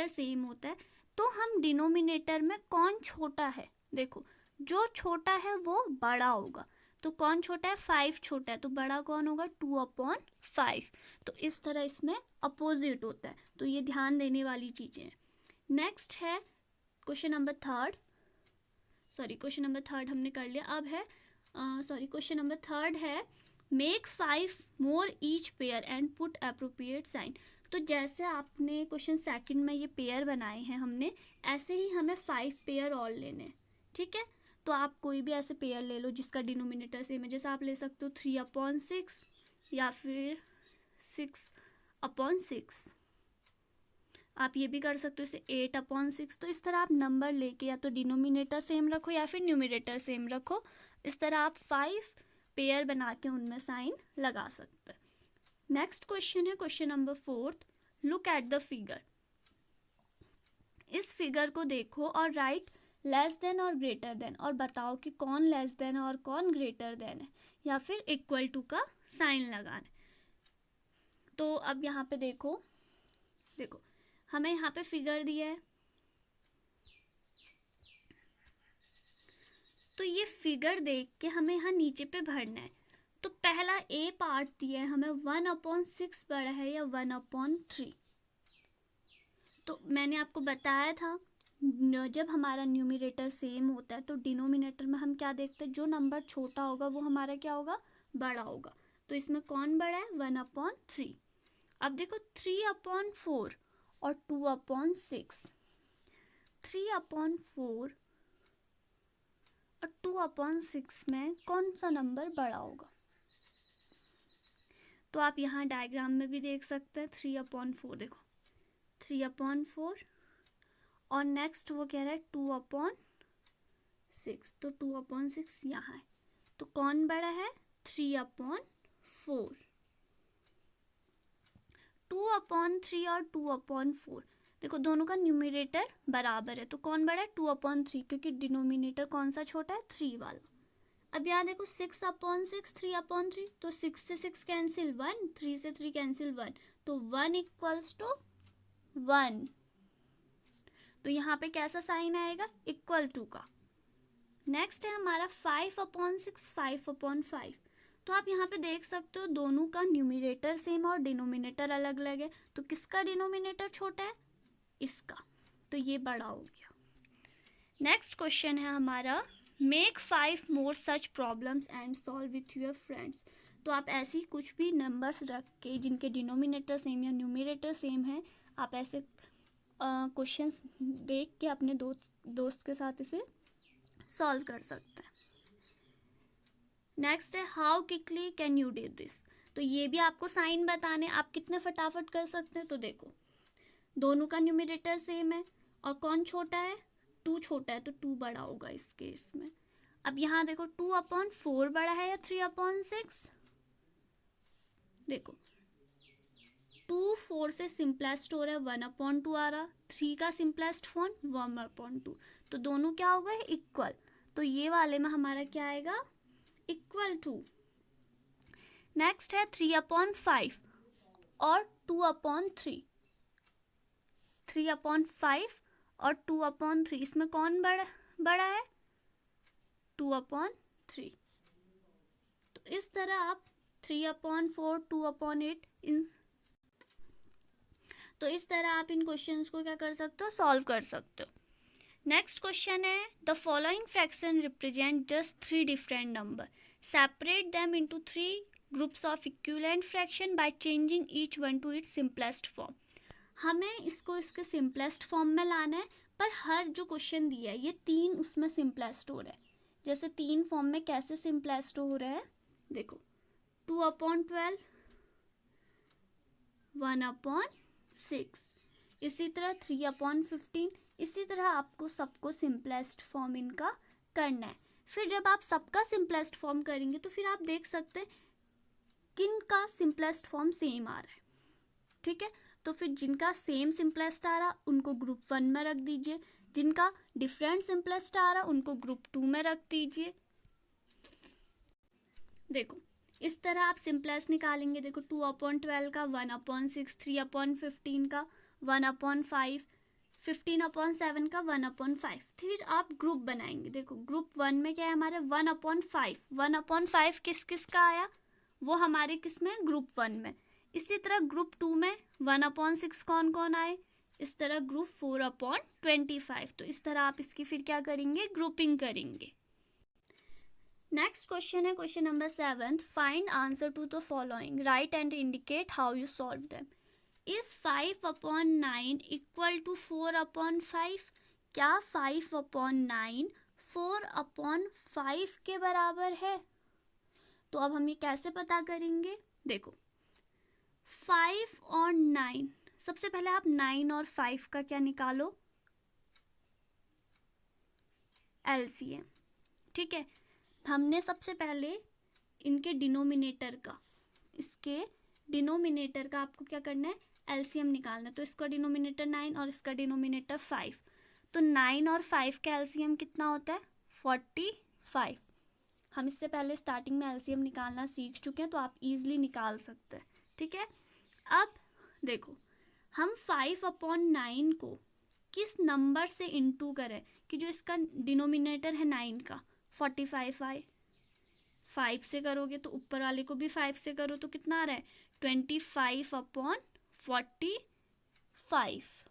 सेम होता है तो हम डिनोमिनेटर में कौन छोटा है, देखो जो छोटा है वो बड़ा होगा। तो कौन छोटा है? 5 छोटा है, तो बड़ा कौन होगा? 2/5। तो इस तरह इसमें अपोजिट होता है। तो ये ध्यान देने वाली चीज़ें हैं। नेक्स्ट है क्वेश्चन नंबर थर्ड हमने कर लिया। अब है क्वेश्चन नंबर थर्ड है, make 5 more each pair and put appropriate sign. तो जैसे आपने क्वेश्चन सेकंड में ये पेयर बनाए हैं हमने, ऐसे ही हमें 5 पेयर और लेने हैं। ठीक है, तो आप कोई भी ऐसे पेयर ले लो जिसका डिनोमिनेटर सेम है। जैसे आप ले सकते हो 3/6 या फिर 6/6। आप ये भी कर सकते हो इसे 8/6। तो इस तरह आप नंबर लेके या तो डिनोमिनेटर सेम रखो या फिर न्यूमरेटर सेम रखो। इस तरह आप 5 पेयर बना के उनमें साइन लगा सकते हैं। नेक्स्ट क्वेश्चन है question number 4, look at the figure. इस फिगर को देखो और राइट लेस देन और ग्रेटर देन, और बताओ कि कौन लेस देन और कौन ग्रेटर देन है, या फिर इक्वल टू का साइन लगाना है। तो अब यहाँ पे देखो हमें यहाँ पे फिगर दिया है। तो ये फिगर देख के हमें यहाँ नीचे पे भरना है। तो पहला ए पार्ट दिया है हमें 1/6 बड़ा है या 1/3। तो मैंने आपको बताया था जब हमारा न्यूमरेटर सेम होता है तो डिनोमिनेटर में हम क्या देखते हैं? जो नंबर छोटा होगा वो हमारा क्या होगा? बड़ा होगा। तो इसमें कौन बड़ा है? 1/3। अब देखो 3/4 और 2/6, 3/4 और 2/6 में कौन सा नंबर बड़ा होगा? तो आप यहाँ डायग्राम में भी देख सकते हैं 3/4, देखो 3/4 और नेक्स्ट वो कह रहा है 2/6। तो 2/6 यहाँ है, तो कौन बड़ा है? 3/4। 2/3 और 2/4, देखो दोनों का न्यूमरेटर बराबर है। तो कौन बड़ा है? 2/3, क्योंकि डिनोमिनेटर कौन सा छोटा है? 3 वाला। अब यहाँ देखो 6/6, 3/3, तो 6 से 6 कैंसिल 1, 3 से 3 कैंसिल 1, तो 1 इक्वल्स टू 1। तो यहाँ पे कैसा साइन आएगा? इक्वल टू का। नेक्स्ट है हमारा 5/6, 5/5। तो आप यहाँ पे देख सकते हो दोनों का न्यूमरेटर सेम और डिनोमिनेटर अलग अलग है। तो किसका डिनोमिनेटर छोटा है? इसका। तो ये बड़ा हो गया। नेक्स्ट क्वेश्चन है हमारा, make 5 more such problems and solve with your friends. तो आप ऐसी कुछ भी नंबर्स रख के जिनके डिनोमिनेटर सेम या न्यूमरेटर सेम है, आप ऐसे क्वेश्चंस देख के अपने दोस्त के साथ इसे सॉल्व कर सकते हैं। नेक्स्ट है, how quickly can you do this. तो ये भी आपको साइन बताने, आप कितने फटाफट कर सकते हैं। तो देखो, दोनों का न्यूमरेटर सेम है और कौन छोटा है, 2 छोटा है, तो 2 बड़ा होगा इस केस में। अब यहाँ देखो 2/4 बड़ा है या 3/6। देखो 2 4 से सिंपलेस्ट हो रहा है, 1/2 आ रहा, 3 का सिंपलेस्ट फॉर्म 1/2, तो दोनों क्या हो गए, इक्वल। तो ये वाले में हमारा क्या आएगा, इक्वल टू। नेक्स्ट है 3/5 और 2/3। 3/5 और 2/3, इसमें कौन बड़ा है, 2/3। तो इस तरह आप 3/4, 2/8 तो इस तरह आप इन क्वेश्चंस को क्या कर सकते हो, सॉल्व कर सकते हो। नेक्स्ट क्वेश्चन है, the following fraction represent just 3 different number, separate them into 3 groups of equivalent fraction by changing each one two it's simplest form. हमें इसको इसके सिंपलेस्ट फॉर्म में लाना है, पर हर जो क्वेश्चन दिया है ये 3 उसमें सिंपलेस्ट हो रहा है। जैसे 3 फॉर्म में कैसे सिंपलेस्ट हो रहा है, देखो 2/12, 1/6, इसी तरह 3/15। इसी तरह आपको सबको सिंपलेस्ट फॉर्म इनका करना है। फिर जब आप सबका सिंपलेस्ट फॉर्म करेंगे तो फिर आप देख सकते हैं किन का सिंपलेस्ट फॉर्म सेम आ रहा है। ठीक है, तो फिर जिनका सेम सिंपलेस्ट आ रहा उनको ग्रुप 1 में रख दीजिए, जिनका डिफरेंट सिंपलेस्ट आ रहा उनको ग्रुप 2 में रख दीजिए। देखो इस तरह आप सिंपलेस्ट निकालेंगे। देखो 2/12 का 1/6, 3/15 का 1/5, 15/7 का 1/5। फिर आप ग्रुप बनाएंगे। देखो ग्रुप 1 में क्या है हमारे, 1/5। 1/5 किस किस का आया, वो हमारे किस में, ग्रुप 1 में। इसी तरह ग्रुप 2 में 1/6 कौन कौन आए, इस तरह ग्रुप 4/25। तो इस तरह आप इसकी फिर क्या करेंगे, ग्रुपिंग करेंगे। नेक्स्ट क्वेश्चन है question number 7, find answer to the following, write and indicate how you solve them. Is 5/9 equal to 4/5। क्या 5/9 4/5 के बराबर है। तो अब हम ये कैसे पता करेंगे, देखो 5 और 9, सबसे पहले आप 9 और 5 का क्या निकालो, एलसीएम। ठीक है, हमने सबसे पहले इनके डिनोमिनेटर का, इसके डिनोमिनेटर का आपको क्या करना है, एलसीएम निकालना है। तो इसका डिनोमिनेटर 9 और इसका डिनोमिनेटर 5, तो 9 और 5 का एलसीएम कितना होता है, 45। हम इससे पहले स्टार्टिंग में एलसीएम निकालना सीख चुके हैं, तो आप इजीली निकाल सकते हैं। ठीक है, अब देखो हम 5/9 को किस नंबर से इनटू करें कि जो इसका डिनोमिनेटर है 9 का 45 आए। 5 से करोगे तो ऊपर वाले को भी 5 से करो तो कितना आ रहा है, 25/45।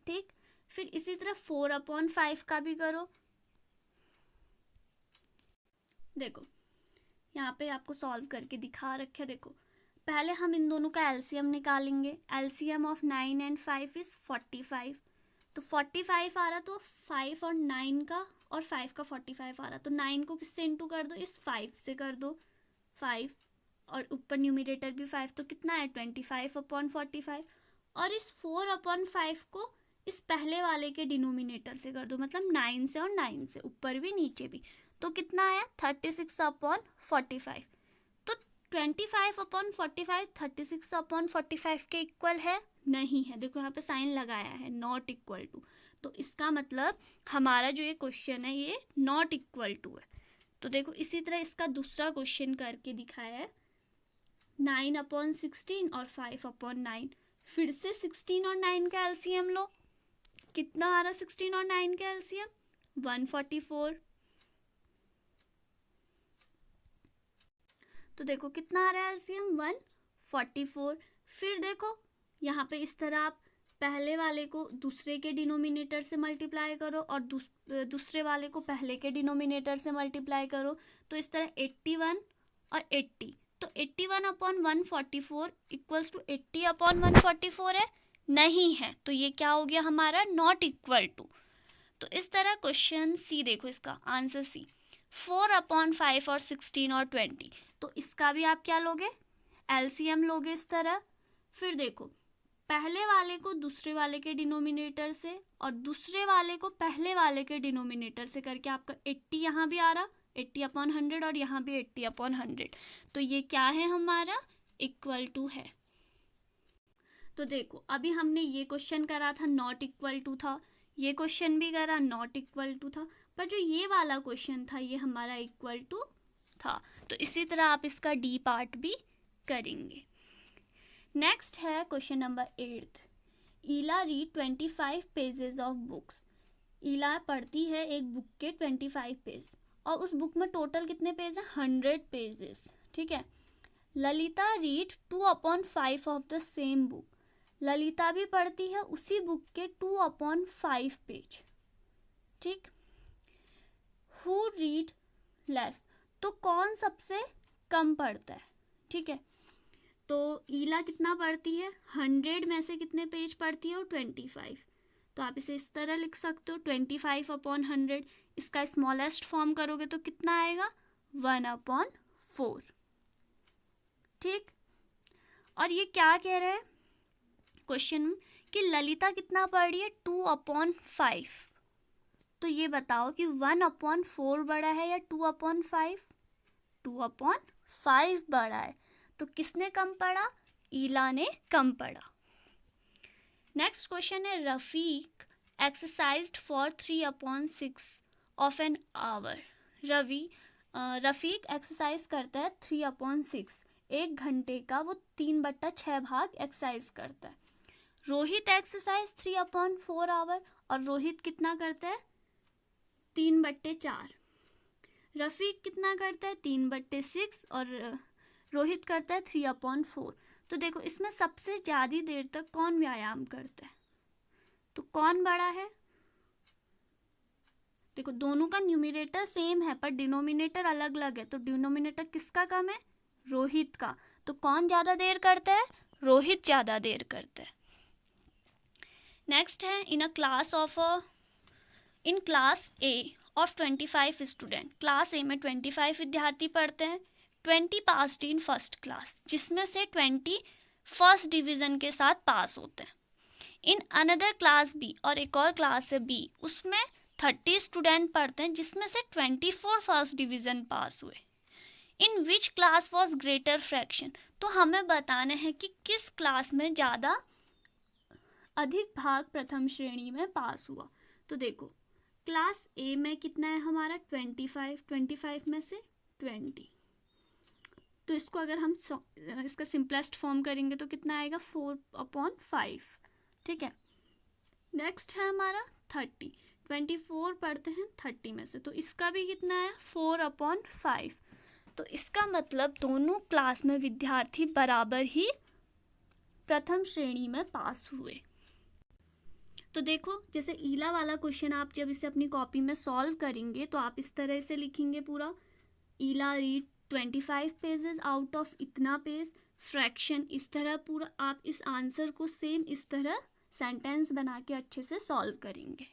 ठीक, फिर इसी तरह 4/5 का भी करो। देखो यहाँ पे आपको सॉल्व करके दिखा रखे। देखो पहले हम इन दोनों का एलसीएम निकालेंगे। LCM of 9 and 5 is 45। तो 45 आ रहा, तो 5 और 9 का और 5 का 45 आ रहा, तो 9 को किससे इंटू कर दो, इस 5 से कर दो, 5 और ऊपर न्यूमरेटर भी 5, तो कितना है 25/45। और इस 4/5 को इस पहले वाले के डिनोमिनेटर से कर दो, मतलब 9 से और 9 से, ऊपर भी नीचे भी, तो कितना आया 36/45। तो 25/45 36/45 के इक्वल है, नहीं है। देखो यहाँ पे साइन लगाया है, नॉट इक्वल टू, तो इसका मतलब हमारा जो ये क्वेश्चन है ये नॉट इक्वल टू है। तो देखो इसी तरह इसका दूसरा क्वेश्चन करके दिखाया है, 9/16 और 5/9। फिर से 16 और 9 का एलसीएम लो, कितना आ रहा 16 और 9 का एलसीएम, 144। तो देखो कितना आ रहा है एलसीएम, 144। फिर देखो यहाँ पे इस तरह आप पहले वाले को दूसरे के डिनोमिनेटर से मल्टीप्लाई करो और दूसरे वाले को पहले के डिनोमिनेटर से मल्टीप्लाई करो। तो इस तरह 81 और 80, तो 81/144 इक्वल्स टू 80/144 है? नहीं है, तो ये क्या हो गया हमारा? Not equal to. तो इस तरह क्वेश्चन सी देखो, इसका आंसर सी 4/5 और 16 और 20, तो इसका भी आप क्या लोगे? एलसीएम लोगे इस तरह। फिर देखो, पहले वाले को दूसरे वाले के डिनोमिनेटर से और दूसरे वाले को पहले वाले के डिनोमिनेटर से करके आपका 80 यहाँ भी आ रहा, 80/100 और यहाँ भी 80/100, तो ये क्या है हमारा? इक्वल टू है। तो देखो, अभी हमने ये क्वेश्चन करा था नॉट इक्वल टू था, ये क्वेश्चन भी करा नॉट इक्वल टू था, पर जो ये वाला क्वेश्चन था ये हमारा इक्वल टू था। तो इसी तरह आप इसका डी पार्ट भी करेंगे। नेक्स्ट है question number 8। Ila read 25 pages of books. Ila पढ़ती है एक बुक के 25 पेज, और उस बुक में टोटल कितने पेज हैं? 100 पेजेस, ठीक है। Lalita read 2/5 of the same book. Lalita भी पढ़ती है उसी बुक के 2/5 पेज, ठीक। हु रीड लेस, तो कौन सबसे कम पढ़ता है, ठीक है। तो ईला कितना पढ़ती है? 100 में से कितने पेज पढ़ती है? 25, तो आप इसे इस तरह लिख सकते हो 25/100। इसका स्मॉलेस्ट फॉर्म करोगे तो कितना आएगा? 1/4, ठीक। और ये क्या कह रहे हैं क्वेश्चन में कि ललिता कितना पढ़ रही है? 2/5, तो ये बताओ कि 1/4 बड़ा है या 2/5? 2/5 बड़ा है, तो किसने कम पढ़ा? ईला ने कम पढ़ा। नेक्स्ट क्वेश्चन है Rafiq exercised for 3/6 of an hour. Rafiq exercise करता है 3/6, 1 घंटे का वो 3/6 भाग एक्सरसाइज करता है। रोहित एक्सरसाइज 3/4 आवर, और रोहित कितना करता है? 3/4। रफीक कितना करता है? 3/6, और रोहित करता है 3/4। तो देखो, इसमें सबसे ज़्यादा देर तक कौन व्यायाम करता है? तो कौन बड़ा है? देखो, दोनों का न्यूमरेटर सेम है पर डिनोमिनेटर अलग अलग है, तो डिनोमिनेटर किसका कम है? रोहित का। तो कौन ज़्यादा देर करता है? रोहित ज़्यादा देर करता है। नेक्स्ट है in class A of 25 student. Class ए में 25 विद्यार्थी पढ़ते हैं। 20 पास्ड इन फर्स्ट क्लास, जिसमें से 20 फर्स्ट डिवीज़न के साथ पास होते हैं। इन अनदर क्लास बी, और एक और क्लास है बी, उसमें 30 स्टूडेंट पढ़ते हैं, जिसमें से 24 फर्स्ट डिवीज़न पास हुए। In which class was greater fraction, तो हमें बताना है कि किस क्लास में ज़्यादा अधिक भाग प्रथम श्रेणी में पास हुआ। तो देखो, क्लास ए में कितना है हमारा? 25 में से 20, तो इसको अगर हम इसका सिंपलेस्ट फॉर्म करेंगे तो कितना आएगा? 4/5, ठीक है। नेक्स्ट है हमारा 30, 24 पढ़ते हैं 30 में से, तो इसका भी कितना है? 4/5। तो इसका मतलब दोनों क्लास में विद्यार्थी बराबर ही प्रथम श्रेणी में पास हुए। तो देखो, जैसे ईला वाला क्वेश्चन आप जब इसे अपनी कॉपी में सॉल्व करेंगे तो आप इस तरह से लिखेंगे पूरा, ईला रीड 25 पेजेस आउट ऑफ इतना पेज, फ्रैक्शन, इस तरह पूरा आप इस आंसर को सेम इस तरह सेंटेंस बना के अच्छे से सॉल्व करेंगे।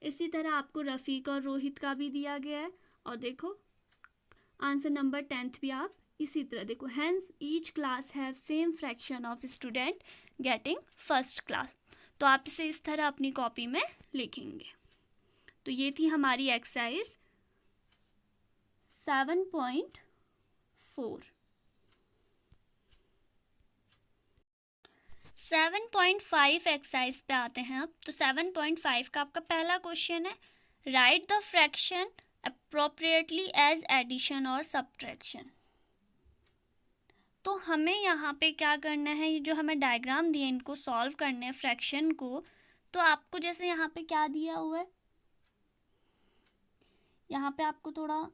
इसी तरह आपको रफ़ीक और रोहित का भी दिया गया है, और देखो आंसर नंबर 10 भी आप इसी तरह देखो, hence each class have same fraction of student getting first class. तो आप इसे इस तरह अपनी कॉपी में लिखेंगे। तो ये थी हमारी एक्सरसाइज 7.4। 7.5 एक्सरसाइज पे आते हैं अब। तो 7.5 का आपका पहला क्वेश्चन है, write the fraction appropriately as addition और सब्ट्रैक्शन। तो हमें यहाँ पे क्या करना है, ये जो हमें डायग्राम दिए इनको सॉल्व करने हैं फ्रैक्शन को। तो आपको जैसे यहाँ पे क्या दिया हुआ है, यहाँ पे आपको थोड़ा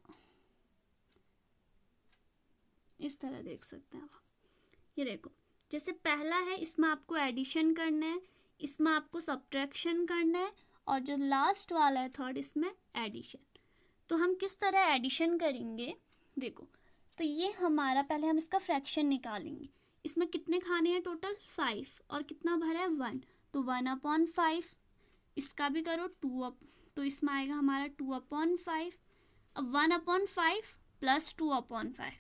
इस तरह देख सकते हैं आप। ये देखो, जैसे पहला है इसमें आपको एडिशन करना है, इसमें आपको सब्ट्रैक्शन करना है, और जो लास्ट वाला है थर्ड इसमें एडिशन। तो हम किस तरह एडिशन करेंगे देखो, तो ये हमारा पहले हम इसका फ्रैक्शन निकालेंगे। इसमें कितने खाने हैं टोटल 5 और कितना भरा है 1, तो 1/5। इसका भी करो 2 तो इसमें आएगा हमारा 2/5। अब 1/5 प्लस 2/5,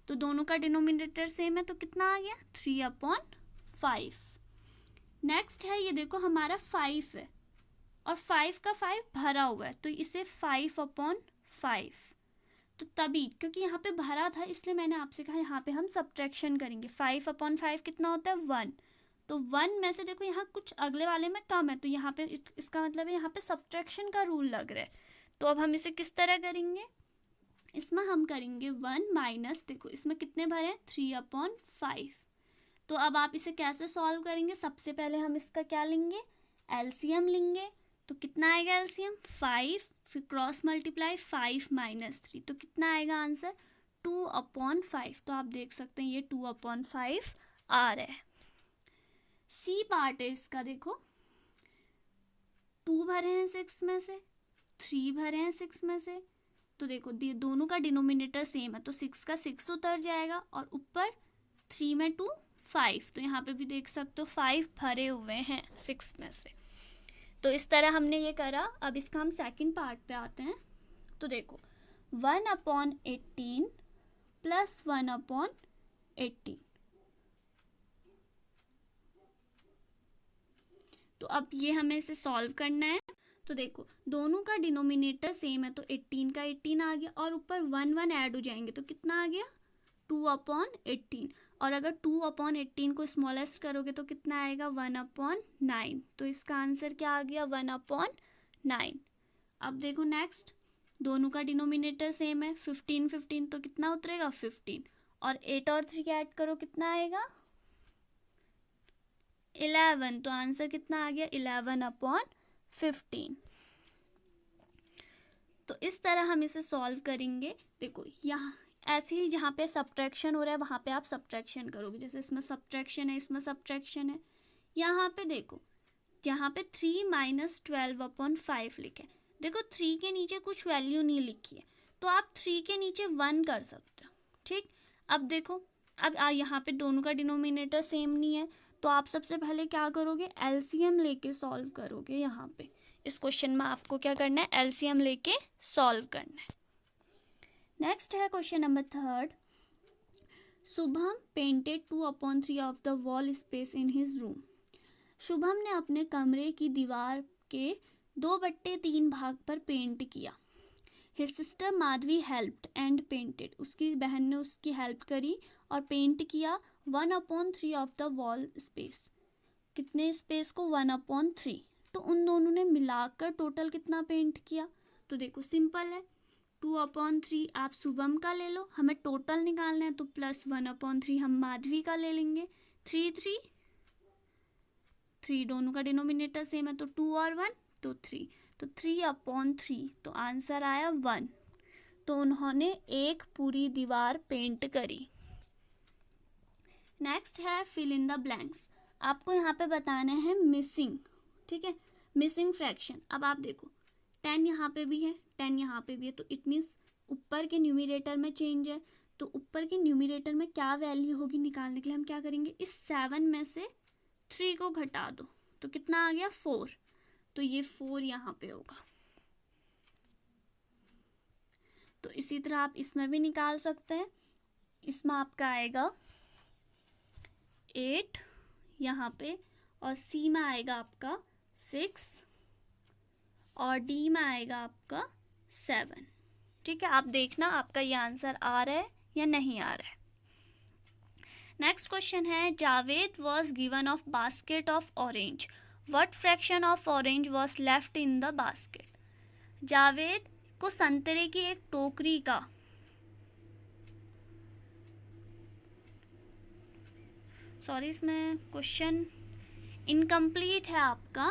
तो दोनों का डिनोमिनेटर सेम है तो कितना आ गया 3/5। नेक्स्ट है ये देखो हमारा 5 है और 5 का 5 भरा हुआ है तो इसे 5/5। तो तभी क्योंकि यहाँ पे भरा था इसलिए मैंने आपसे कहा यहाँ पे हम सब्ट्रैक्शन करेंगे। 5/5 कितना होता है 1, तो 1 में से देखो यहाँ कुछ अगले वाले में कम है तो यहाँ पे इसका मतलब है यहाँ पे सब्ट्रैक्शन का रूल लग रहा है। तो अब हम इसे किस तरह करेंगे, इसमें हम करेंगे 1 माइनस, देखो इसमें कितने भरे हैं 3/5। तो अब आप इसे कैसे सॉल्व करेंगे, सबसे पहले हम इसका क्या लेंगे एलसीएम लेंगे। तो कितना आएगा एलसीएम 5, फिर क्रॉस मल्टीप्लाई 5 माइनस 3, तो कितना आएगा आंसर 2/5। तो आप देख सकते हैं ये 2/5 आ रहा है। सी पार्ट है इसका, देखो 2 भरे हैं 6 में से, 3 भरे हैं 6 में से, तो देखो दोनों का डिनोमिनेटर सेम है तो 6 का 6 उतर जाएगा और ऊपर 3 में 2 5, तो यहाँ पे भी देख सकते हो 5 भरे हुए हैं 6 में से। तो इस तरह हमने ये करा। अब इसका हम सेकंड पार्ट पे आते हैं। तो देखो 1/18 प्लस 1/18, तो अब ये हमें इसे सॉल्व करना है। तो देखो दोनों का डिनोमिनेटर सेम है तो 18 का 18 आ गया और ऊपर 1 ऐड हो जाएंगे तो कितना आ गया 2/18, और अगर 2/18 को स्मॉलेस्ट करोगे तो कितना आएगा 1/9। तो इसका आंसर क्या आ गया 1/9। अब देखो नेक्स्ट, दोनों का डिनोमिनेटर सेम है 15 तो कितना उतरेगा 15, और 8 और 3 ऐड करो कितना आएगा 11, तो आंसर कितना आ गया 11/15। तो इस तरह हम इसे सॉल्व करेंगे। देखो यहाँ ऐसे ही जहाँ पे सब्ट्रैक्शन हो रहा है वहाँ पे आप सब्ट्रैक्शन करोगे, जैसे इसमें सब्ट्रैक्शन है इसमें सब्ट्रैक्शन है। यहाँ पे देखो यहाँ पे 3 माइनस 12/5 लिखे, देखो 3 के नीचे कुछ वैल्यू नहीं लिखी है तो आप 3 के नीचे 1 कर सकते हो। ठीक, अब देखो अब यहाँ पे दोनों का डिनोमिनेटर सेम नहीं है तो आप सबसे पहले क्या करोगे एलसीएम लेके सॉल्व करोगे। यहाँ पे इस क्वेश्चन में आपको क्या करना है एलसीएम लेके सॉल्व करना है। नेक्स्ट है question number 3। Shubham painted 2/3 of the wall space in his room. Shubham ने अपने कमरे की दीवार के 2/3 भाग पर पेंट किया। His sister Madhavi helped and painted, उसकी बहन ने उसकी हेल्प करी और पेंट किया 1/3 ऑफ द वॉल स्पेस। कितने स्पेस को 1/3, तो उन दोनों ने मिलाकर टोटल कितना पेंट किया। तो देखो सिंपल है 2/3 आप शुभम का ले लो, हमें टोटल निकालना है तो प्लस 1/3 हम माधवी का ले लेंगे। 3 दोनों का डिनोमिनेटर सेम है तो 2 और 1 तो 3, तो 3/3, तो आंसर आया 1। तो उन्होंने एक पूरी दीवार पेंट करी। नेक्स्ट है फिल इन द ब्लैंक्स। आपको यहाँ पे बताना है मिसिंग, ठीक है, मिसिंग फ्रैक्शन। अब आप देखो 10 यहाँ पे भी है 10 यहाँ पे भी है, तो इट मीन्स ऊपर के न्यूमरेटर में चेंज है। तो ऊपर के न्यूमरेटर में क्या वैल्यू होगी निकालने के लिए हम क्या करेंगे, इस 7 में से 3 को घटा दो तो कितना आ गया 4, तो ये 4 यहाँ पे होगा। तो इसी तरह आप इसमें भी निकाल सकते हैं। इसमें आपका आएगा 8 यहाँ पे, और सी में आएगा आपका 6, और डी में आएगा आपका 7। ठीक है, आप देखना आपका ये आंसर आ रहा है या नहीं आ रहा है। नेक्स्ट क्वेश्चन है Javed was given of basket of orange, what fraction of orange was left in the basket. Javed को संतरे की एक टोकरी का इसमें क्वेश्चन इनकम्प्लीट है आपका,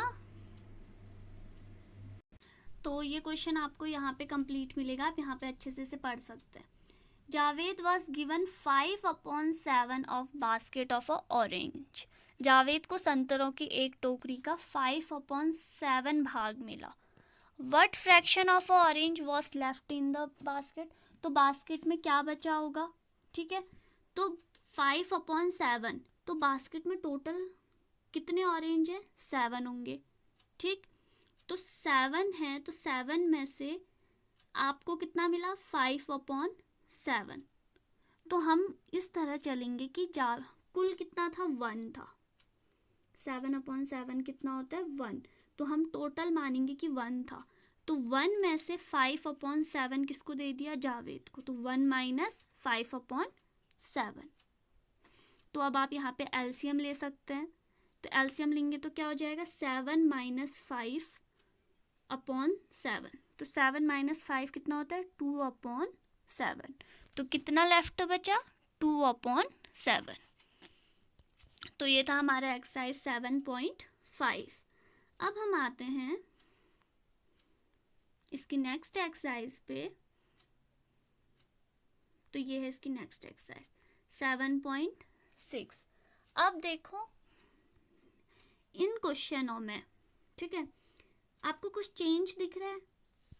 तो ये क्वेश्चन आपको यहाँ पे कंप्लीट मिलेगा, आप यहाँ पे अच्छे से इसे पढ़ सकते हैं। Javed was given 5/7 of basket of a orange. Javed को संतरों की एक टोकरी का 5/7 भाग मिला। What fraction of a orange was left in the basket. तो बास्केट में क्या बचा होगा, ठीक है। तो 5/7, तो बास्केट में टोटल कितने ऑरेंज है, 7 होंगे, ठीक। तो 7 है, तो 7 में से आपको कितना मिला, 5/7। तो हम इस तरह चलेंगे कि कुल कितना था, 1 था। 7/7 कितना होता है, 1। तो हम टोटल मानेंगे कि 1 था। तो 1 में से 5/7 किसको दे दिया, जावेद को। तो 1 माइनस 5/7। तो अब आप यहाँ पे एलसीएम ले सकते हैं। तो एलसीएम लेंगे तो क्या हो जाएगा, 7 माइनस 5/7। तो 7 माइनस 5 कितना होता है, 2/7। तो कितना लेफ्ट बचा, 2/7। तो ये था हमारा एक्सरसाइज 7.5। अब हम आते हैं इसकी नेक्स्ट एक्सरसाइज पे। तो ये है इसकी नेक्स्ट एक्सरसाइज 7.6। अब देखो इन क्वेश्चनों में, ठीक है, आपको कुछ चेंज दिख रहा है।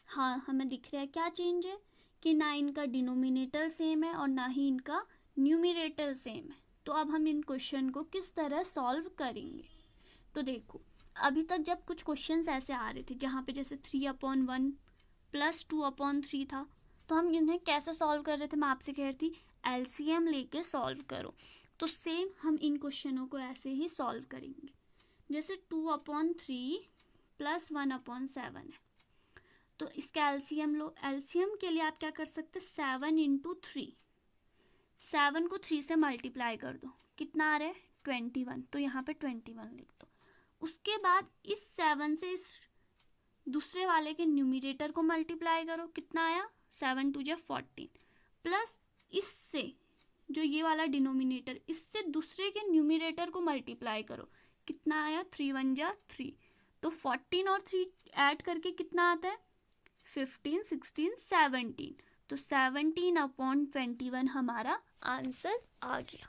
हाँ, हमें दिख रहा है। क्या चेंज है कि ना इनका डिनोमिनेटर सेम है और ना ही इनका न्यूमरेटर सेम है। तो अब हम इन क्वेश्चन को किस तरह सॉल्व करेंगे। तो देखो, अभी तक जब कुछ क्वेश्चंस ऐसे आ रहे थे जहाँ पे जैसे 3/1 प्लस 2/3 था, तो हम इन्हें कैसे सॉल्व कर रहे थे, मैं आपसे कह रही थी एलसीएम लेके सॉल्व करो। तो सेम हम इन क्वेश्चनों को ऐसे ही सॉल्व करेंगे। जैसे 2/3 प्लस 1/7 है, तो इसका एलसीएम लो। एलसीएम के लिए आप क्या कर सकते हैं, 7 × 3। 7 को 3 से मल्टीप्लाई कर दो, कितना आ रहा है, 21। तो यहाँ पे 21 लिख दो। उसके बाद इस 7 से इस दूसरे वाले के न्यूमरेटर को मल्टीप्लाई करो, कितना आया, 7 × 2 = 14। प्लस इससे जो ये वाला डिनोमिनेटर, इससे दूसरे के न्यूमरेटर को मल्टीप्लाई करो, कितना आया, 3 × 1 = 3। तो 14 और 3 ऐड करके कितना आता है, 15, 16, 17। तो 17/21 हमारा आंसर आ गया।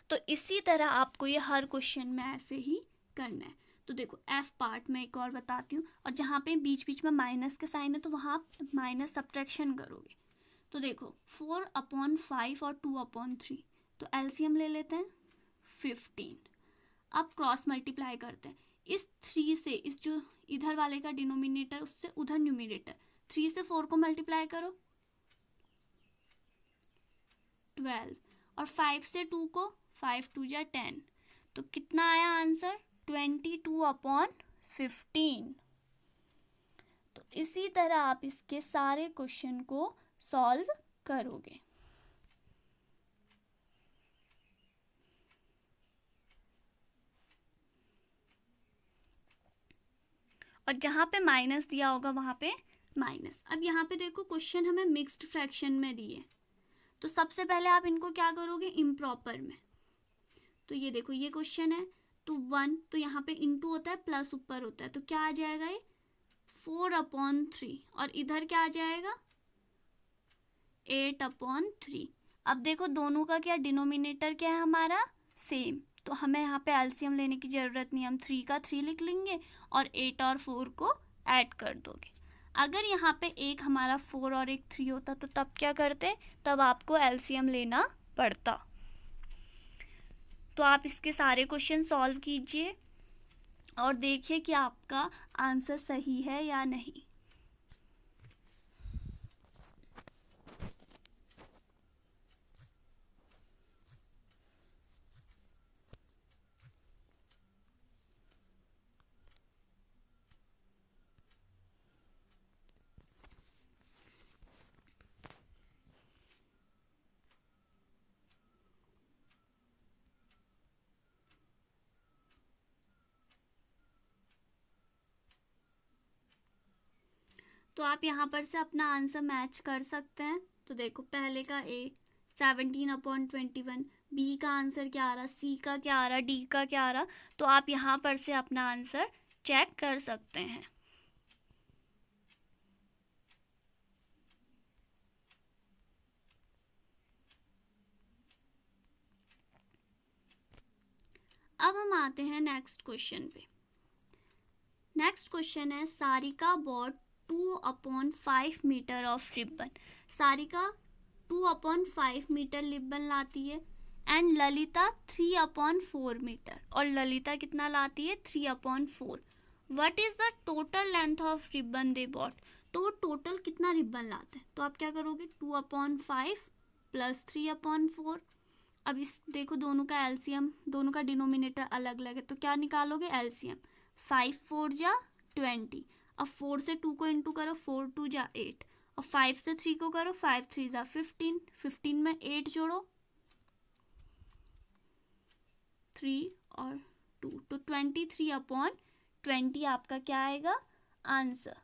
तो इसी तरह आपको ये हर क्वेश्चन में ऐसे ही करना है। तो देखो एफ पार्ट में एक और बताती हूँ, और जहाँ पे बीच बीच में माइनस के साइन है तो वहाँ आप माइनस सब्ट्रैक्शन करोगे। तो देखो 4/5 और 2/3, तो एलसीएम ले लेते हैं 15। अब क्रॉस मल्टीप्लाई करते हैं इस 3 से, इस जो इधर वाले का डिनोमिनेटर उससे उधर न्यूमरेटर, 3 से 4 को मल्टीप्लाई करो 12, और 5 से 2 को, 5 × 2 = 10। तो कितना आया आंसर, 22/15। तो इसी तरह आप इसके सारे क्वेश्चन को सॉल्व करोगे। और जहाँ पे माइनस दिया होगा वहाँ पे माइनस। अब यहाँ पे देखो क्वेश्चन हमें मिक्स्ड फ्रैक्शन में दिए, तो सबसे पहले आप इनको क्या करोगे, इम्प्रॉपर में। तो ये देखो ये क्वेश्चन है, तो 1, तो यहाँ पे इंटू होता है, प्लस ऊपर होता है, तो क्या आ जाएगा ये 4/3, और इधर क्या आ जाएगा 8/3। अब देखो दोनों का क्या डिनोमिनेटर क्या है हमारा, सेम। तो हमें यहाँ पे एलसीएम लेने की ज़रूरत नहीं, हम 3 का 3 लिख लेंगे और 8 और 4 को ऐड कर दोगे। अगर यहाँ पे एक हमारा 4 और एक 3 होता तो तब क्या करते, तब आपको एलसीएम लेना पड़ता। तो आप इसके सारे क्वेश्चन सॉल्व कीजिए और देखिए कि आपका आंसर सही है या नहीं। तो आप यहाँ पर से अपना आंसर मैच कर सकते हैं। तो देखो पहले का ए 17/21, बी का आंसर क्या आ रहा, सी का क्या आ रहा, डी का क्या आ रहा, तो आप यहाँ पर से अपना आंसर चेक कर सकते हैं। अब हम आते हैं नेक्स्ट क्वेश्चन पे। नेक्स्ट क्वेश्चन है Sarika bought 2/5 metre of ribbon. Sarika 2/5 metre ribbon लाती है एंड ललिता 3/4 मीटर, और ललिता कितना लाती है 3/4। What is the total length of ribbon they bought. तो वो टोटल कितना रिबन लाते हैं, तो आप क्या करोगे 2/5 प्लस 3/4। अब इस देखो दोनों का एलसीएम, दोनों का डिनोमिनेटर अलग अलग है, तो क्या निकालोगे एलसीएम। 5 4 जा 20। अब 4 से 2 को इंटू करो, 4 2 जा 8, और 5 से 3 को करो, 5 3 जा 15, 15 में 8 जोड़ो 3 और 2, तो 23/20 आपका क्या आएगा आंसर।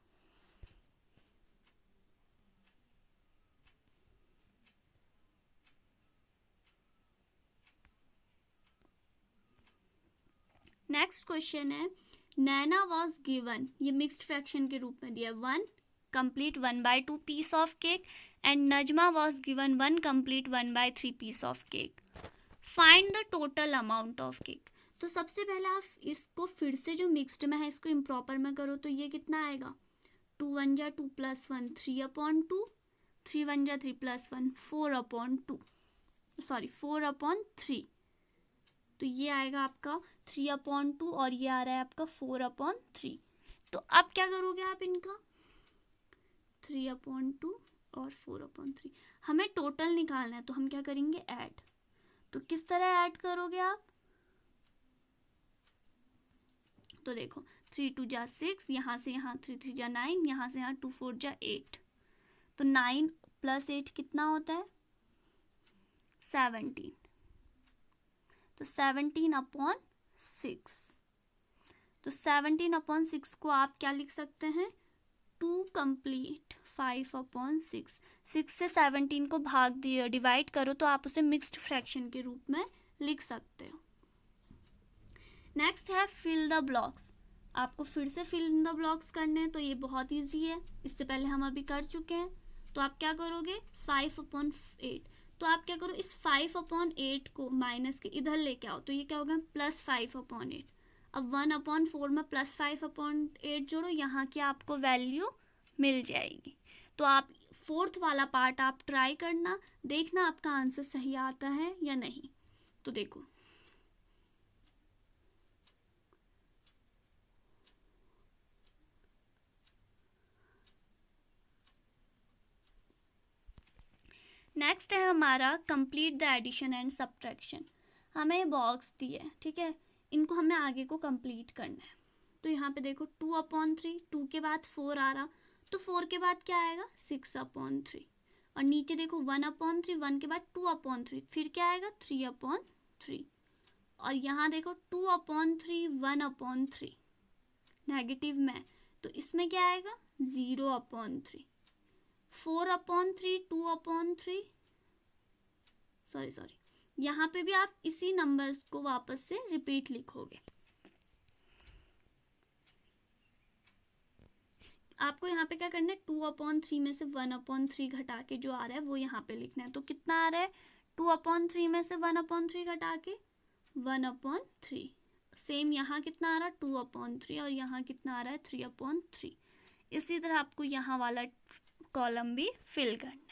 नेक्स्ट क्वेश्चन है नैना वॉज गिवन, ये मिक्स्ड फ्रैक्शन के रूप में दिया 1 complete 1/2 piece of cake and Najma was given 1 complete 1/3 piece of cake. Find the total amount of cake. तो सबसे पहले आप इसको फिर से जो मिक्स्ड में है इसको इम्प्रॉपर में करो, तो ये कितना आएगा 2 1 जा 2 + 1 3/2, 3 1 जा 3 + 1 4/2, सॉरी 4/3। तो ये आएगा आपका 3/2 और ये आ रहा है आपका 4/3। तो अब क्या करोगे आप इनका 3/2 और 4/3, हमें टोटल निकालना है, तो हम क्या करेंगे ऐड। तो किस तरह ऐड करोगे आप, तो देखो 3 2 जा 6, यहाँ से यहाँ 3 3 जा 9, यहाँ से यहाँ 2 4 जा 8, तो 9 + 8 कितना होता है 17, तो 17/6। तो 17/6 को आप क्या लिख सकते हैं 2 कंप्लीट 5/6। 6 से 17 को डिवाइड करो तो आप उसे मिक्स्ड फ्रैक्शन के रूप में लिख सकते हो। नेक्स्ट है फिल द ब्लॉक्स। आपको फिर से फिल इन द ब्लॉक्स करने हैं, तो ये बहुत इजी है, इससे पहले हम अभी कर चुके हैं। तो आप क्या करोगे 5/8, तो आप क्या करो इस 5/8 को माइनस के इधर लेके आओ, तो ये क्या होगा +5/8। अब 1/4 में +5/8 जोड़ो, यहाँ की आपको वैल्यू मिल जाएगी। तो आप 4th वाला पार्ट आप ट्राई करना, देखना आपका आंसर सही आता है या नहीं। तो देखो नेक्स्ट है हमारा complete the addition and subtraction. हमें बॉक्स दिए, ठीक है, इनको हमें आगे को कंप्लीट करना है। तो यहाँ पे देखो 2/3, 2 के बाद 4 आ रहा, तो 4 के बाद क्या आएगा 6/3, और नीचे देखो 1/3, 1 के बाद 2/3, फिर क्या आएगा 3/3, और यहाँ देखो 2/3 1/3 नेगेटिव में, तो इसमें क्या आएगा 0/3, 4/3 2/3, सॉरी यहाँ पे भी आप इसी नंबर्स को वापस से रिपीट लिखोगे। आपको यहाँ पे क्या करना है 2/3 में से 1/3 घटा के जो आ रहा है वो यहाँ पे लिखना है। तो कितना आ रहा है 2/3 में से 1/3 घटा के 1/3। सेम यहाँ कितना आ रहा है 2/3, और यहाँ कितना आ रहा है 3/3। इसी तरह आपको यहाँ वाला कॉलम भी फिल करना है।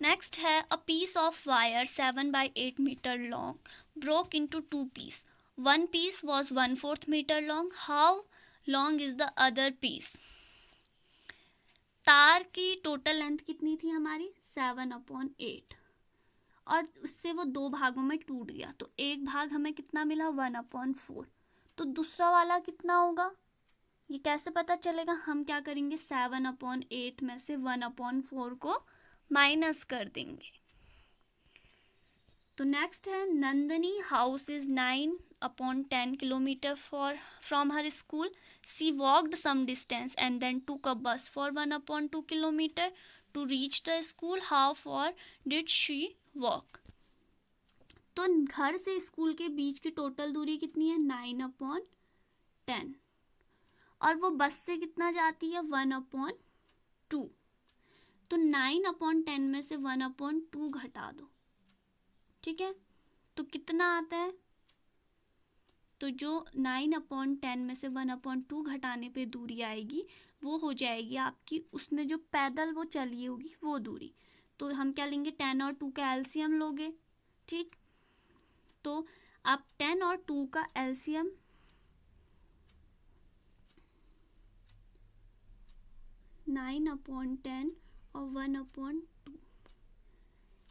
नेक्स्ट है a piece of wire 7/8 metre long broke into 2 piece. One piece was 1/4 metre long, how long is the other piece. तार की टोटल लेंथ कितनी थी हमारी 7/8, और उससे वो 2 भागों में टूट गया, तो एक भाग हमें कितना मिला 1/4। तो दूसरा वाला कितना होगा ये कैसे पता चलेगा, हम क्या करेंगे 7/8 में से 1/4 को माइनस कर देंगे। तो नेक्स्ट है Nandini house is 9/10 kilometre from her school. She walked some distance and then took a bus for 1/2 kilometre to reach the school. How far did she walk. तो घर से स्कूल के बीच की टोटल दूरी कितनी है 9/10, और वो बस से कितना जाती है 1/2। तो 9/10 में से 1/2 घटा दो, ठीक है, तो कितना आता है तो जो 9/10 में से 1/2 घटाने पे दूरी आएगी वो हो जाएगी आपकी, उसने जो पैदल वो चली होगी वो दूरी। तो हम क्या लेंगे, 10 और 2 का एलसीएम लोगे। ठीक, तो आप 10 और 2 का एलसीएम 9/10 और 1/2,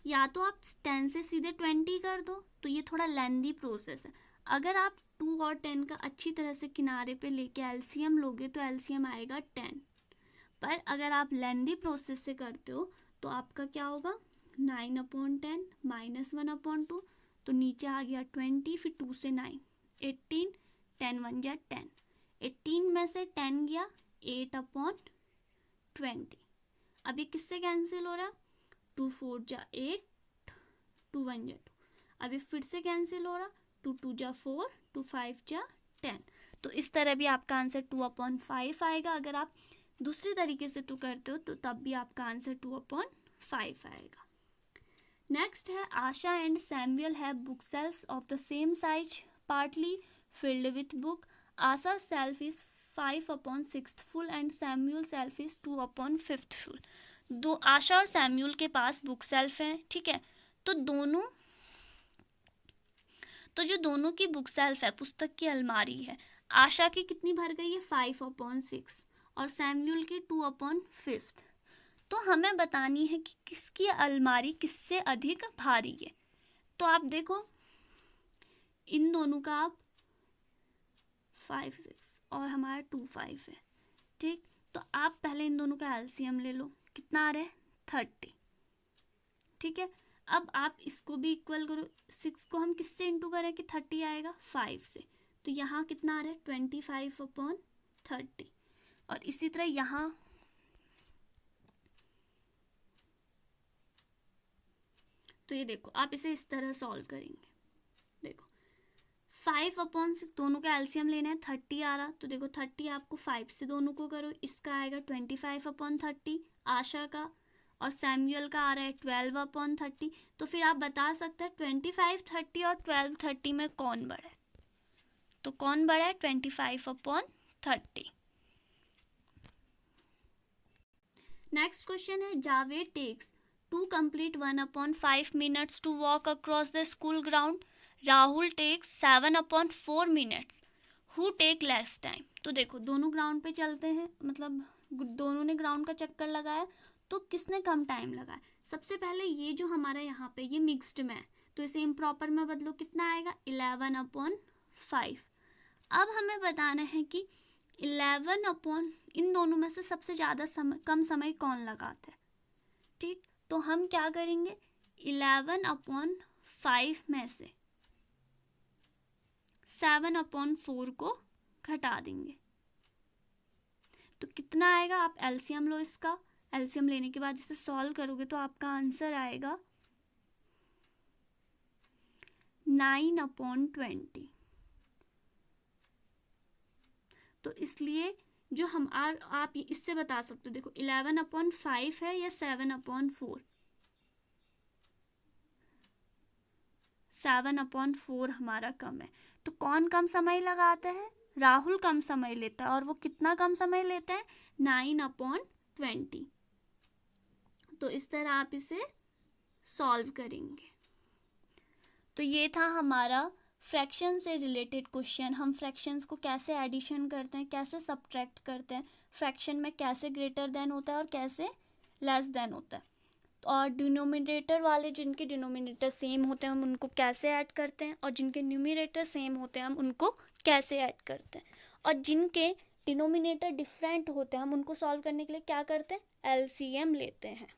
या तो आप 10 से सीधे 20 कर दो, तो ये थोड़ा लेंदी प्रोसेस है। अगर आप 2 और 10 का अच्छी तरह से किनारे पे लेके एलसीएम लोगे तो एलसीएम आएगा 10। पर अगर आप लेंदी प्रोसेस से करते हो तो आपका क्या होगा, 9/10 माइनस 1/2, तो नीचे आ गया 20, फिर 2 से 9 18, 10 1 जा 10, 18 में से 10 गया 8/20। अब ये किससे कैंसिल हो रहा है, 2 4 जा 8, 2 1 जा 2। अब ये फिर से कैंसिल हो रहा, 2 2 जा 4, 2 5 जा 10। तो इस तरह भी आपका आंसर 2/5 आएगा। अगर आप दूसरी तरीके से तो करते हो तो तब भी आपका आंसर 2/5 आएगा। नेक्स्ट है, Asha and Samuel have book shelves of the same size partly filled with book. Asha shelf is 5/6 full and Samuel shelf is 2/5 full. दो आशा और सैमुअल के पास बुक सेल्फ है, ठीक है। तो जो दोनों की बुक सेल्फ है, पुस्तक की अलमारी है, आशा की कितनी भर गई है, 5/6 और सैमुअल की 2/5। तो हमें बतानी है कि किसकी अलमारी किससे अधिक भारी है। तो आप देखो, इन दोनों का आप 5 6 और हमारा 2 5 है, ठीक। तो आप पहले इन दोनों का एलसीएम ले लो, कितना आ रहा है, 30, ठीक है। अब आप इसको भी इक्वल करो, 6 को हम किससे इंटू करें कि 30 आएगा, 5 से। तो यहाँ कितना आ रहा है, 25/30। और इसी तरह यहाँ तो ये देखो, आप इसे इस तरह सॉल्व करेंगे। देखो 5/6 दोनों का एलसीएम लेना है, 30 आ रहा, तो देखो 30 आपको 5 से दोनों को करो, इसका आएगा 25/30 आशा का, और सैमुअल का आ रहा है 12/30। तो फिर आप बता सकते हैं 25/30 और 12/30 में कौन बड़ा है। तो कौन बड़ा है, 25/30। नेक्स्ट क्वेश्चन है, Javed takes to complete 1/5 minutes to walk across the school ground. Rahul takes 7/4 minutes. Who take less time? तो देखो दोनों ग्राउंड पे चलते हैं, मतलब दोनों ने ग्राउंड का चक्कर लगाया, तो किसने कम टाइम लगाया। सबसे पहले ये जो हमारा यहाँ पे ये मिक्स्ड में है, तो इसे इम्प्रॉपर में बदलो, कितना आएगा, 11/5। अब हमें बताना है कि 11 इन दोनों में से सबसे ज़्यादा कम समय कौन लगाता है, ठीक। तो हम क्या करेंगे, 11/5 में से 7/4 को घटा देंगे, तो कितना आएगा, आप एलसीएम लो इसका। एलसीएम लेने के बाद इसे सॉल्व करोगे तो आपका आंसर आएगा 9/20। तो इसलिए जो आप इससे बता सकते हो, देखो 11/5 है या 7/4। 7/4 हमारा कम है, तो कौन कम समय लगाता है, राहुल कम समय लेता है, और वो कितना कम समय लेता है, 9/20। तो इस तरह आप इसे सॉल्व करेंगे। तो ये था हमारा फ्रैक्शन से रिलेटेड क्वेश्चन। हम फ्रैक्शंस को कैसे एडिशन करते हैं, कैसे सब्ट्रैक्ट करते हैं, फ्रैक्शन में कैसे ग्रेटर देन होता है और कैसे लेस देन होता है, और डिनोमिनेटर वाले जिनके डिनोमिनेटर सेम होते हैं हम उनको कैसे ऐड करते हैं, और जिनके न्यूमरेटर सेम होते हैं हम उनको कैसे ऐड करते हैं, और जिनके डिनोमिनेटर डिफरेंट होते हैं हम उनको सॉल्व करने के लिए क्या करते हैं, एलसीएम लेते हैं।